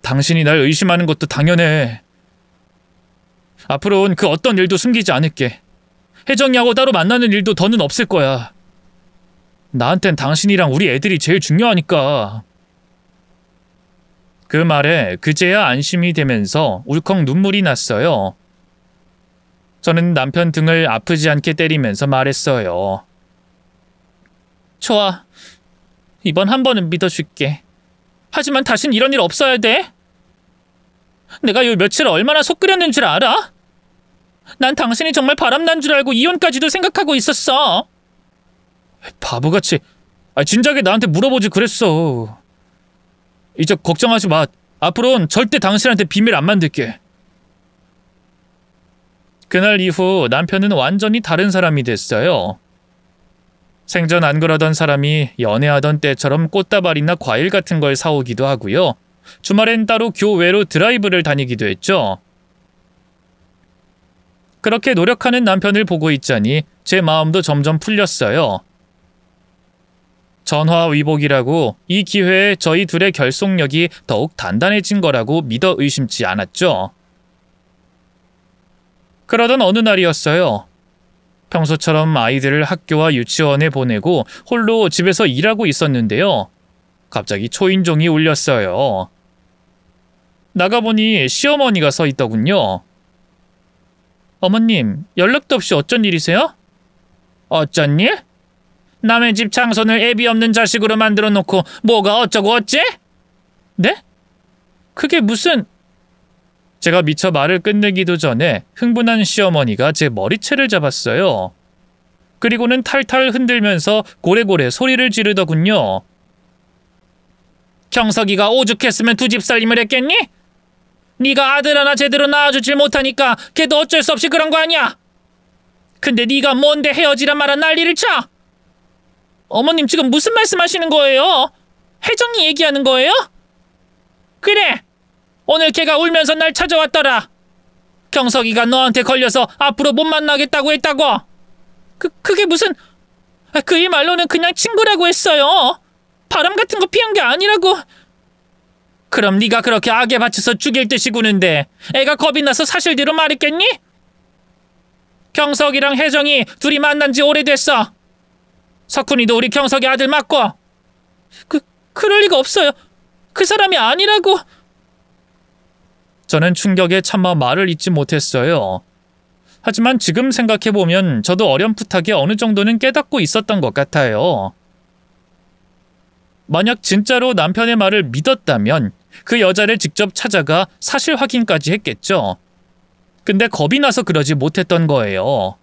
당신이 날 의심하는 것도 당연해. 앞으로는 그 어떤 일도 숨기지 않을게. 혜정이하고 따로 만나는 일도 더는 없을 거야. 나한텐 당신이랑 우리 애들이 제일 중요하니까. 그 말에 그제야 안심이 되면서 울컥 눈물이 났어요. 저는 남편 등을 아프지 않게 때리면서 말했어요. 좋아. 이번 한 번은 믿어줄게. 하지만 다신 이런 일 없어야 돼. 내가 요 며칠 얼마나 속 끓였는 줄 알아? 난 당신이 정말 바람난 줄 알고 이혼까지도 생각하고 있었어. 바보같이. 진작에 나한테 물어보지 그랬어. 이제 걱정하지 마. 앞으로는 절대 당신한테 비밀 안 만들게. 그날 이후 남편은 완전히 다른 사람이 됐어요. 생전 안 그러던 사람이 연애하던 때처럼 꽃다발이나 과일 같은 걸 사오기도 하고요. 주말엔 따로 교외로 드라이브를 다니기도 했죠. 그렇게 노력하는 남편을 보고 있자니 제 마음도 점점 풀렸어요. 전화위복이라고 이 기회에 저희 둘의 결속력이 더욱 단단해진 거라고 믿어 의심치 않았죠. 그러던 어느 날이었어요. 평소처럼 아이들을 학교와 유치원에 보내고 홀로 집에서 일하고 있었는데요. 갑자기 초인종이 울렸어요. 나가보니 시어머니가 서 있더군요. 어머님, 연락도 없이 어쩐 일이세요? 어쩐 일? 남의 집 장손을 애비 없는 자식으로 만들어 놓고 뭐가 어쩌고 어째? 네? 그게 무슨... 제가 미처 말을 끝내기도 전에 흥분한 시어머니가 제 머리채를 잡았어요. 그리고는 탈탈 흔들면서 고래고래 소리를 지르더군요. 경석이가 오죽했으면 두 집 살림을 했겠니? 네가 아들 하나 제대로 낳아주질 못하니까 걔도 어쩔 수 없이 그런 거 아니야? 근데 네가 뭔데 헤어지란 말은 난리를 쳐? 어머님 지금 무슨 말씀하시는 거예요? 혜정이 얘기하는 거예요? 그래! 오늘 걔가 울면서 날 찾아왔더라. 경석이가 너한테 걸려서 앞으로 못 만나겠다고 했다고. 그게 무슨... 그의 말로는 그냥 친구라고 했어요. 바람 같은 거 피운 게 아니라고. 그럼 네가 그렇게 악에 받쳐서 죽일 듯이 구는데 애가 겁이 나서 사실대로 말했겠니? 경석이랑 혜정이 둘이 만난 지 오래됐어. 석훈이도 우리 경석이 아들 맞고. 그럴 리가 없어요. 그 사람이 아니라고. 저는 충격에 차마 말을 잇지 못했어요. 하지만 지금 생각해보면 저도 어렴풋하게 어느 정도는 깨닫고 있었던 것 같아요. 만약 진짜로 남편의 말을 믿었다면 그 여자를 직접 찾아가 사실 확인까지 했겠죠. 근데 겁이 나서 그러지 못했던 거예요.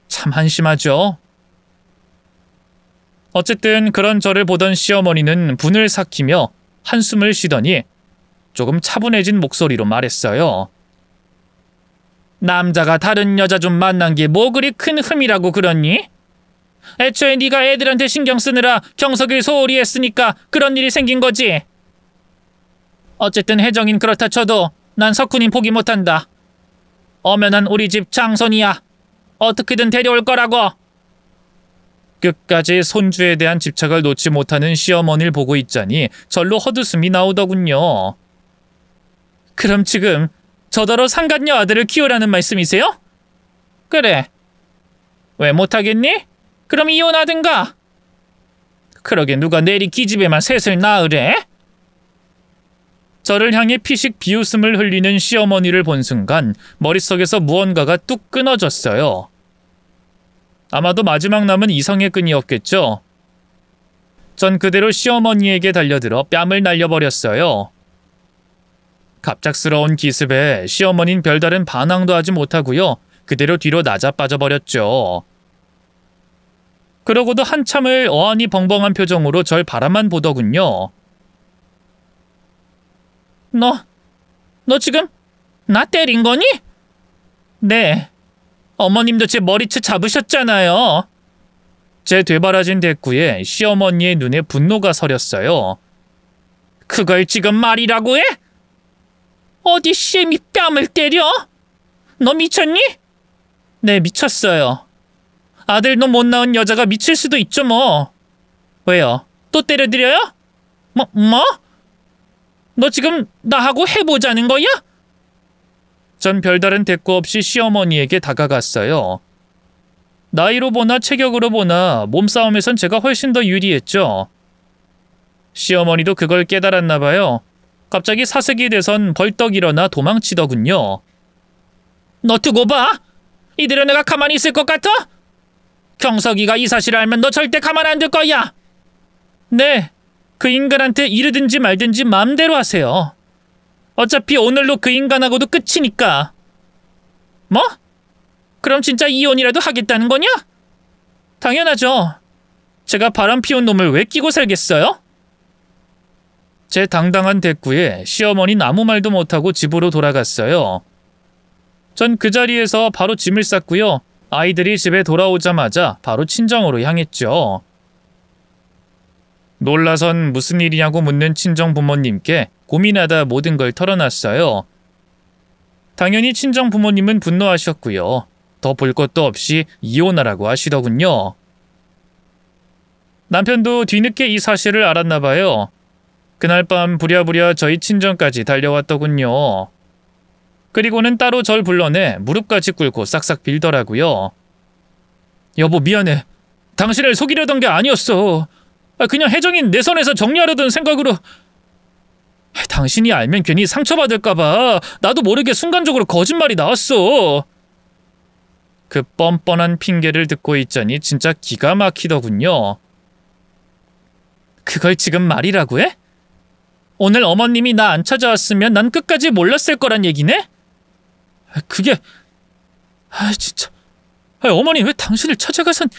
참 한심하죠. 어쨌든 그런 저를 보던 시어머니는 분을 삭히며 한숨을 쉬더니 조금 차분해진 목소리로 말했어요. 남자가 다른 여자 좀 만난 게 뭐 그리 큰 흠이라고 그러니? 애초에 네가 애들한테 신경 쓰느라 경석을 소홀히 했으니까 그런 일이 생긴 거지. 어쨌든 혜정인 그렇다 쳐도 난 석훈인 포기 못한다. 엄연한 우리 집 장손이야. 어떻게든 데려올 거라고. 끝까지 손주에 대한 집착을 놓지 못하는 시어머니를 보고 있자니 절로 헛웃음이 나오더군요. 그럼 지금 저더러 상간녀 아들을 키우라는 말씀이세요? 그래. 왜 못하겠니? 그럼 이혼하든가. 그러게 누가 내리 기집애만 셋을 낳으래? 저를 향해 피식 비웃음을 흘리는 시어머니를 본 순간 머릿속에서 무언가가 뚝 끊어졌어요. 아마도 마지막 남은 이성의 끈이었겠죠. 전 그대로 시어머니에게 달려들어 뺨을 날려버렸어요. 갑작스러운 기습에 시어머니는 별다른 반항도 하지 못하고요. 그대로 뒤로 나자빠져버렸죠. 그러고도 한참을 어안이 벙벙한 표정으로 절 바라만 보더군요. 너 지금 나 때린 거니? 네. 어머님도 제 머리채 잡으셨잖아요. 제 되바라진 대꾸에 시어머니의 눈에 분노가 서렸어요. 그걸 지금 말이라고 해? 어디 쌤이 뺨을 때려? 너 미쳤니? 네, 미쳤어요. 아들도 못 낳은 여자가 미칠 수도 있죠 뭐. 왜요? 또 때려드려요? 뭐? 너 지금 나하고 해보자는 거야? 전 별다른 대꾸 없이 시어머니에게 다가갔어요. 나이로 보나 체격으로 보나 몸싸움에선 제가 훨씬 더 유리했죠. 시어머니도 그걸 깨달았나 봐요. 갑자기 사색이 돼선 벌떡 일어나 도망치더군요. 너 두고 봐! 이대로 내가 가만히 있을 것 같아? 경석이가 이 사실을 알면 너 절대 가만 안 둘 거야! 네, 그 인간한테 이르든지 말든지 마음대로 하세요. 어차피 오늘로 그 인간하고도 끝이니까. 뭐? 그럼 진짜 이혼이라도 하겠다는 거냐? 당연하죠. 제가 바람 피운 놈을 왜 끼고 살겠어요? 제 당당한 대꾸에 시어머니는 아무 말도 못하고 집으로 돌아갔어요. 전 그 자리에서 바로 짐을 쌌고요. 아이들이 집에 돌아오자마자 바로 친정으로 향했죠. 놀라선 무슨 일이냐고 묻는 친정 부모님께 고민하다 모든 걸 털어놨어요. 당연히 친정 부모님은 분노하셨고요. 더 볼 것도 없이 이혼하라고 하시더군요. 남편도 뒤늦게 이 사실을 알았나 봐요. 그날 밤 부랴부랴 저희 친정까지 달려왔더군요. 그리고는 따로 절 불러내 무릎까지 꿇고 싹싹 빌더라고요. 여보 미안해. 당신을 속이려던 게 아니었어. 그냥 혜정인 내 선에서 정리하려던 생각으로. 당신이 알면 괜히 상처받을까봐 나도 모르게 순간적으로 거짓말이 나왔어. 그 뻔뻔한 핑계를 듣고 있자니 진짜 기가 막히더군요. 그걸 지금 말이라고 해? 오늘 어머님이 나 안 찾아왔으면 난 끝까지 몰랐을 거란 얘기네? 그게... 진짜... 어머니 왜 당신을 찾아가선...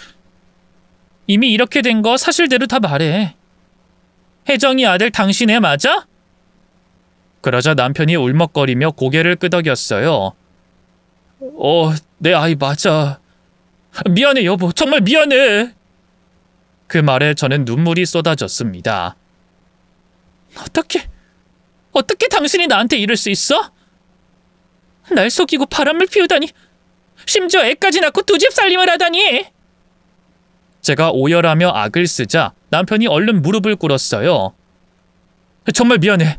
이미 이렇게 된 거 사실대로 다 말해. 혜정이 아들 당신 애 맞아? 그러자 남편이 울먹거리며 고개를 끄덕였어요. 내 아이 맞아. 미안해 여보, 정말 미안해. 그 말에 저는 눈물이 쏟아졌습니다. 어떻게 당신이 나한테 이럴 수 있어? 날 속이고 바람을 피우다니. 심지어 애까지 낳고 두 집 살림을 하다니. 제가 오열하며 악을 쓰자 남편이 얼른 무릎을 꿇었어요. 정말 미안해.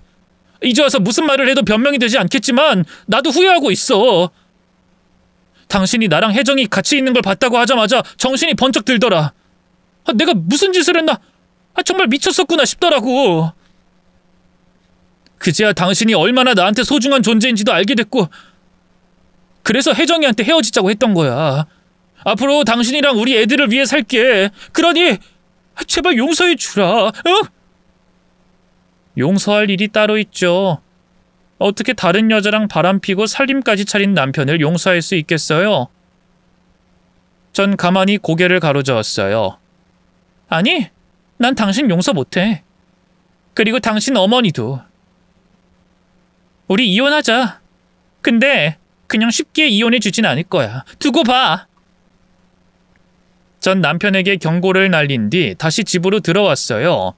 이제 와서 무슨 말을 해도 변명이 되지 않겠지만 나도 후회하고 있어. 당신이 나랑 혜정이 같이 있는 걸 봤다고 하자마자 정신이 번쩍 들더라. 내가 무슨 짓을 했나? 정말 미쳤었구나 싶더라고. 그제야 당신이 얼마나 나한테 소중한 존재인지도 알게 됐고, 그래서 혜정이한테 헤어지자고 했던 거야. 앞으로 당신이랑 우리 애들을 위해 살게. 그러니 제발 용서해 주라. 응? 용서할 일이 따로 있죠. 어떻게 다른 여자랑 바람피고 살림까지 차린 남편을 용서할 수 있겠어요? 전 가만히 고개를 가로저었어요. 아니, 난 당신 용서 못해. 그리고 당신 어머니도. 우리 이혼하자. 근데 그냥 쉽게 이혼해 주진 않을 거야. 두고 봐. 전 남편에게 경고를 날린 뒤 다시 집으로 들어왔어요.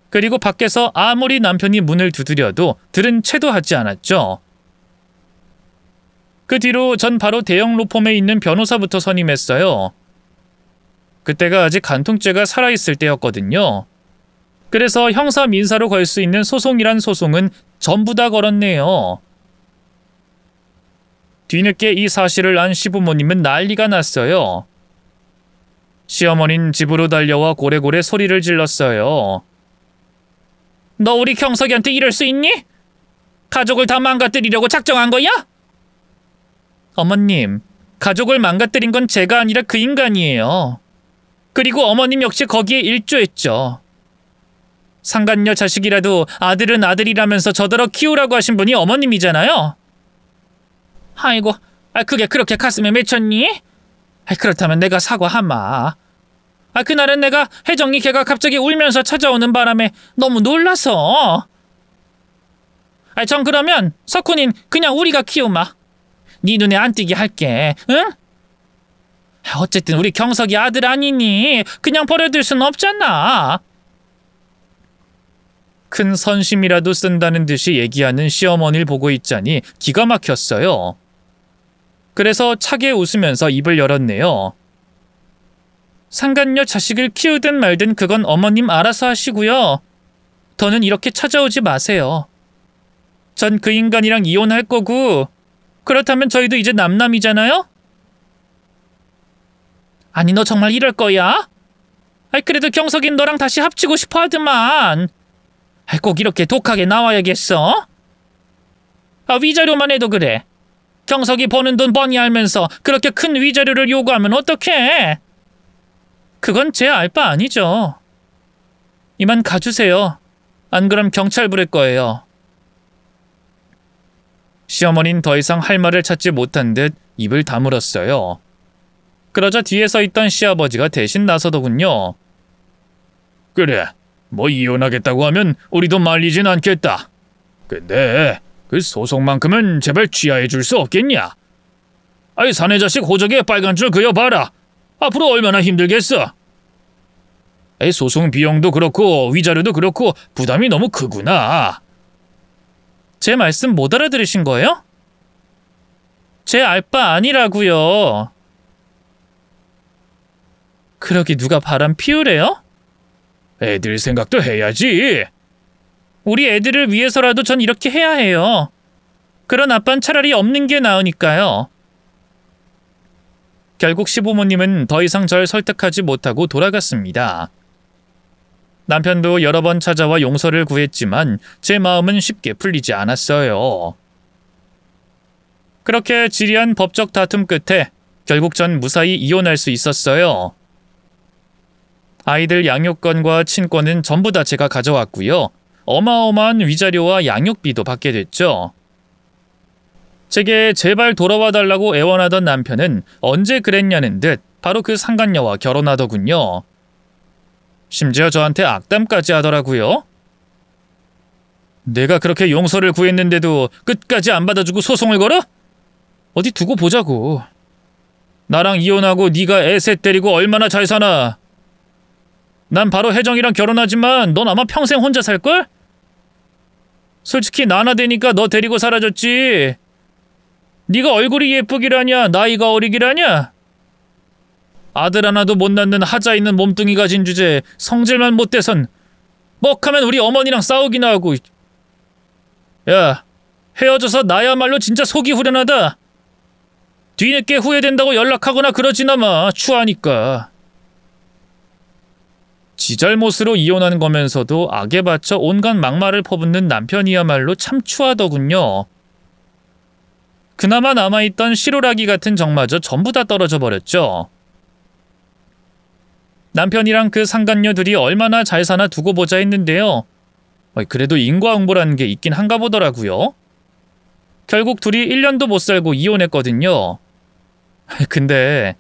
그리고 밖에서 아무리 남편이 문을 두드려도 들은 채도 하지 않았죠. 그 뒤로 전 바로 대형 로펌에 있는 변호사부터 선임했어요. 그때가 아직 간통죄가 살아있을 때였거든요. 그래서 형사 민사로 걸 수 있는 소송이란 소송은 전부 다 걸었네요. 뒤늦게 이 사실을 안 시부모님은 난리가 났어요. 시어머니는 집으로 달려와 고래고래 소리를 질렀어요. 너 우리 경석이한테 이럴 수 있니? 가족을 다 망가뜨리려고 작정한 거야? 어머님, 가족을 망가뜨린 건 제가 아니라 그 인간이에요. 그리고 어머님 역시 거기에 일조했죠. 상간녀 자식이라도 아들은 아들이라면서 저더러 키우라고 하신 분이 어머님이잖아요. 아이고, 그게 그렇게 가슴에 맺혔니? 그렇다면 내가 사과하마. 그날은 내가 혜정이 걔가 갑자기 울면서 찾아오는 바람에 너무 놀라서. 전 그러면 석훈인 그냥 우리가 키우마. 네 눈에 안 띄게 할게, 응? 어쨌든 우리 경석이 아들 아니니 그냥 버려둘 순 없잖아. 큰 선심이라도 쓴다는 듯이 얘기하는 시어머니를 보고 있자니 기가 막혔어요. 그래서 차게 웃으면서 입을 열었네요. 상간녀 자식을 키우든 말든 그건 어머님 알아서 하시고요. 더는 이렇게 찾아오지 마세요. 전 그 인간이랑 이혼할 거고, 그렇다면 저희도 이제 남남이잖아요? 아니, 너 정말 이럴 거야? 아이, 그래도 경석이는 너랑 다시 합치고 싶어 하더만. 아이, 꼭 이렇게 독하게 나와야겠어? 아, 위자료만 해도 그래. 경석이 버는 돈 뻔히 알면서 그렇게 큰 위자료를 요구하면 어떡해? 그건 제 알 바 아니죠. 이만 가주세요. 안 그럼 경찰 부를 거예요. 시어머니는 더 이상 할 말을 찾지 못한 듯 입을 다물었어요. 그러자 뒤에 서 있던 시아버지가 대신 나서더군요. 그래, 뭐 이혼하겠다고 하면 우리도 말리진 않겠다. 근데 그 소송만큼은 제발 취하해 줄 수 없겠냐? 아이, 사내 자식 호적에 빨간 줄 그어봐라. 앞으로 얼마나 힘들겠어. 에이, 소송 비용도 그렇고 위자료도 그렇고 부담이 너무 크구나. 제 말씀 못 알아들으신 거예요? 제 알 바 아니라고요. 그러기 누가 바람 피우래요? 애들 생각도 해야지. 우리 애들을 위해서라도 전 이렇게 해야 해요. 그런 아빠는 차라리 없는 게 나으니까요. 결국 시부모님은 더 이상 절 설득하지 못하고 돌아갔습니다. 남편도 여러 번 찾아와 용서를 구했지만 제 마음은 쉽게 풀리지 않았어요. 그렇게 지리한 법적 다툼 끝에 결국 전 무사히 이혼할 수 있었어요. 아이들 양육권과 친권은 전부 다 제가 가져왔고요. 어마어마한 위자료와 양육비도 받게 됐죠. 제게 제발 돌아와 달라고 애원하던 남편은 언제 그랬냐는 듯 바로 그 상간녀와 결혼하더군요. 심지어 저한테 악담까지 하더라고요. 내가 그렇게 용서를 구했는데도 끝까지 안 받아주고 소송을 걸어? 어디 두고 보자고. 나랑 이혼하고 네가 애 셋 데리고 얼마나 잘 사나. 난 바로 혜정이랑 결혼하지만 넌 아마 평생 혼자 살걸? 솔직히 나나 되니까 너 데리고 사라졌지. 네가 얼굴이 예쁘기라냐 나이가 어리기라냐? 아들 하나도 못 낳는 하자 있는 몸뚱이 가진 주제에 성질만 못 대선 뻑하면 우리 어머니랑 싸우기나 하고. 야, 헤어져서 나야말로 진짜 속이 후련하다. 뒤늦게 후회된다고 연락하거나 그러지나 마. 추하니까. 지 잘못으로 이혼한 거면서도 악에 받쳐 온갖 막말을 퍼붓는 남편이야말로 참 추하더군요. 그나마 남아있던 실오라기 같은 정마저 전부 다 떨어져 버렸죠. 남편이랑 그 상간녀 둘이 얼마나 잘 사나 두고 보자 했는데요. 그래도 인과응보라는 게 있긴 한가 보더라고요. 결국 둘이 1년도 못 살고 이혼했거든요. 근데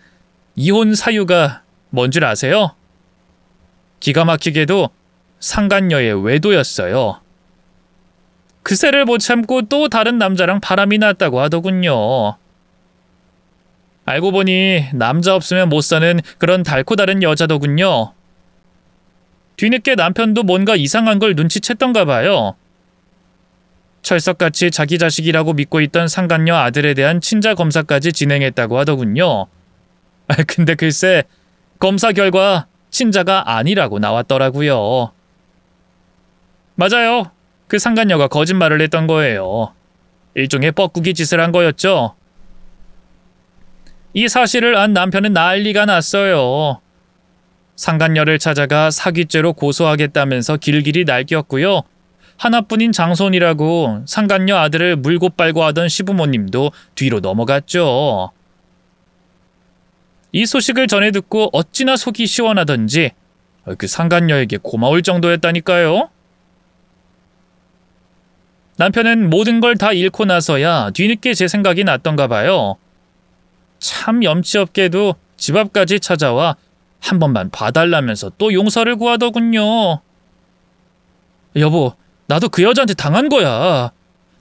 이혼 사유가 뭔 줄 아세요? 기가 막히게도 상간녀의 외도였어요. 그새를 못 참고 또 다른 남자랑 바람이 났다고 하더군요. 알고 보니 남자 없으면 못 사는 그런 달코 다른 여자더군요. 뒤늦게 남편도 뭔가 이상한 걸 눈치챘던가 봐요. 철석같이 자기 자식이라고 믿고 있던 상간녀 아들에 대한 친자 검사까지 진행했다고 하더군요. 근데 글쎄 검사 결과 친자가 아니라고 나왔더라고요. 맞아요. 그 상간녀가 거짓말을 했던 거예요. 일종의 뻐꾸기 짓을 한 거였죠. 이 사실을 안 남편은 난리가 났어요. 상간녀를 찾아가 사기죄로 고소하겠다면서 길길이 날뛰었고요. 하나뿐인 장손이라고 상간녀 아들을 물고 빨고 하던 시부모님도 뒤로 넘어갔죠. 이 소식을 전해 듣고 어찌나 속이 시원하던지 그 상간녀에게 고마울 정도였다니까요. 남편은 모든 걸 다 잃고 나서야 뒤늦게 제 생각이 났던가 봐요. 참 염치 없게도 집 앞까지 찾아와 한 번만 봐달라면서 또 용서를 구하더군요. 여보, 나도 그 여자한테 당한 거야.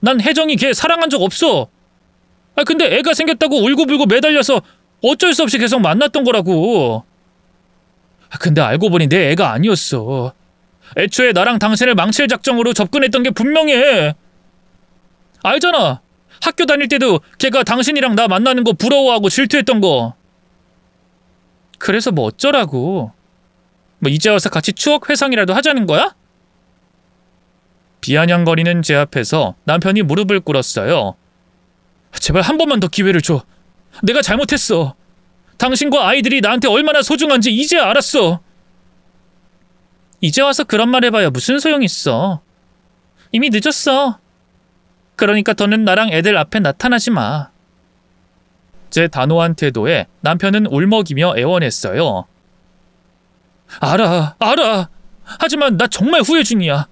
난 혜정이 걔 사랑한 적 없어. 근데 애가 생겼다고 울고불고 매달려서 어쩔 수 없이 계속 만났던 거라고. 근데 알고 보니 내 애가 아니었어. 애초에 나랑 당신을 망칠 작정으로 접근했던 게 분명해. 알잖아. 학교 다닐 때도 걔가 당신이랑 나 만나는 거 부러워하고 질투했던 거. 그래서 뭐 어쩌라고. 뭐 이제 와서 같이 추억 회상이라도 하자는 거야? 비아냥거리는 제 앞에서 남편이 무릎을 꿇었어요. 제발 한 번만 더 기회를 줘. 내가 잘못했어. 당신과 아이들이 나한테 얼마나 소중한지 이제 알았어. 이제 와서 그런 말 해봐야 무슨 소용 있어. 이미 늦었어. 그러니까 더는 나랑 애들 앞에 나타나지 마. 제 단호한 태도에 남편은 울먹이며 애원했어요. 알아. 하지만 나 정말 후회 중이야.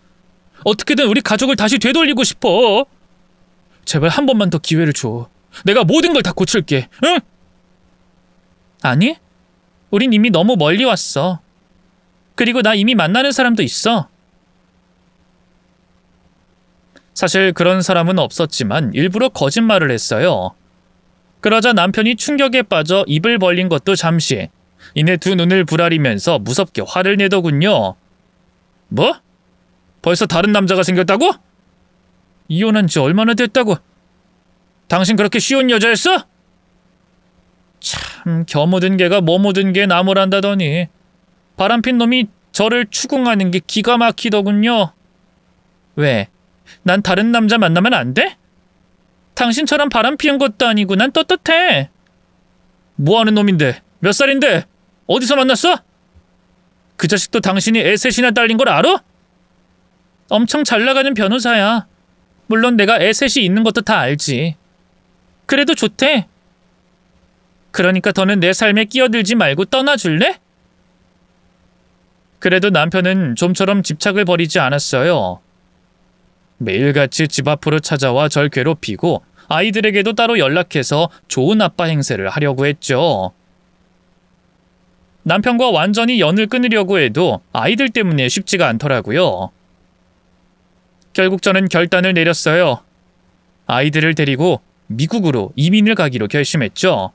어떻게든 우리 가족을 다시 되돌리고 싶어. 제발 한 번만 더 기회를 줘. 내가 모든 걸 다 고칠게. 응? 아니, 우린 이미 너무 멀리 왔어. 그리고 나 이미 만나는 사람도 있어. 사실 그런 사람은 없었지만 일부러 거짓말을 했어요. 그러자 남편이 충격에 빠져 입을 벌린 것도 잠시. 이내 두 눈을 부라리면서 무섭게 화를 내더군요. 뭐? 벌써 다른 남자가 생겼다고? 이혼한 지 얼마나 됐다고? 당신 그렇게 쉬운 여자였어? 참, 겨 묻은 개가 뭐 묻은 개 나무란다더니 바람핀 놈이 저를 추궁하는 게 기가 막히더군요. 왜? 난 다른 남자 만나면 안 돼? 당신처럼 바람 피운 것도 아니고 난 떳떳해. 뭐하는 놈인데? 몇 살인데? 어디서 만났어? 그 자식도 당신이 애 셋이나 딸린 걸 알아? 엄청 잘나가는 변호사야. 물론 내가 애 셋이 있는 것도 다 알지. 그래도 좋대. 그러니까 더는 내 삶에 끼어들지 말고 떠나줄래? 그래도 남편은 좀처럼 집착을 버리지 않았어요. 매일같이 집 앞으로 찾아와 절 괴롭히고 아이들에게도 따로 연락해서 좋은 아빠 행세를 하려고 했죠. 남편과 완전히 연을 끊으려고 해도 아이들 때문에 쉽지가 않더라고요. 결국 저는 결단을 내렸어요. 아이들을 데리고 미국으로 이민을 가기로 결심했죠.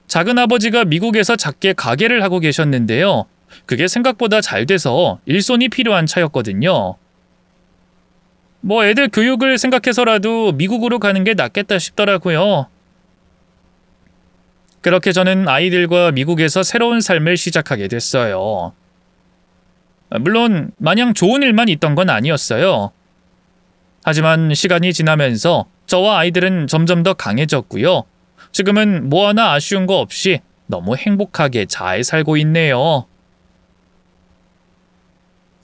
작은 아버지가 미국에서 작게 가게를 하고 계셨는데요. 그게 생각보다 잘 돼서 일손이 필요한 차였거든요. 뭐 애들 교육을 생각해서라도 미국으로 가는 게 낫겠다 싶더라고요. 그렇게 저는 아이들과 미국에서 새로운 삶을 시작하게 됐어요. 물론 마냥 좋은 일만 있던 건 아니었어요. 하지만 시간이 지나면서 저와 아이들은 점점 더 강해졌고요. 지금은 뭐 하나 아쉬운 거 없이 너무 행복하게 잘 살고 있네요.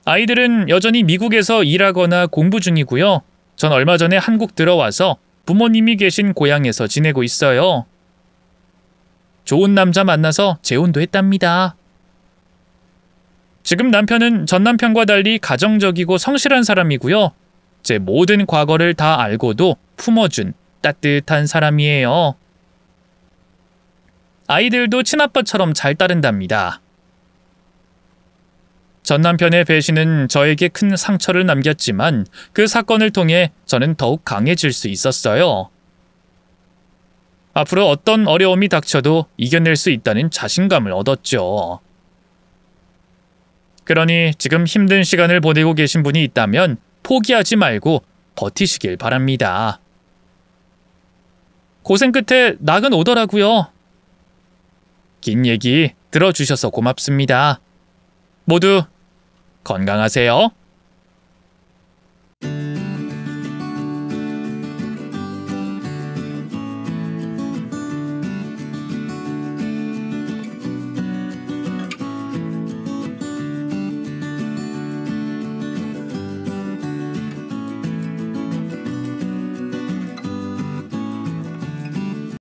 아이들은 여전히 미국에서 일하거나 공부 중이고요. 전 얼마 전에 한국 들어와서 부모님이 계신 고향에서 지내고 있어요. 좋은 남자 만나서 재혼도 했답니다. 지금 남편은 전 남편과 달리 가정적이고 성실한 사람이고요. 제 모든 과거를 다 알고도 품어준 따뜻한 사람이에요. 아이들도 친아빠처럼 잘 따른답니다. 전 남편의 배신은 저에게 큰 상처를 남겼지만 그 사건을 통해 저는 더욱 강해질 수 있었어요. 앞으로 어떤 어려움이 닥쳐도 이겨낼 수 있다는 자신감을 얻었죠. 그러니 지금 힘든 시간을 보내고 계신 분이 있다면 포기하지 말고 버티시길 바랍니다. 고생 끝에 낙은 오더라고요. 긴 얘기 들어주셔서 고맙습니다. 모두 건강하세요.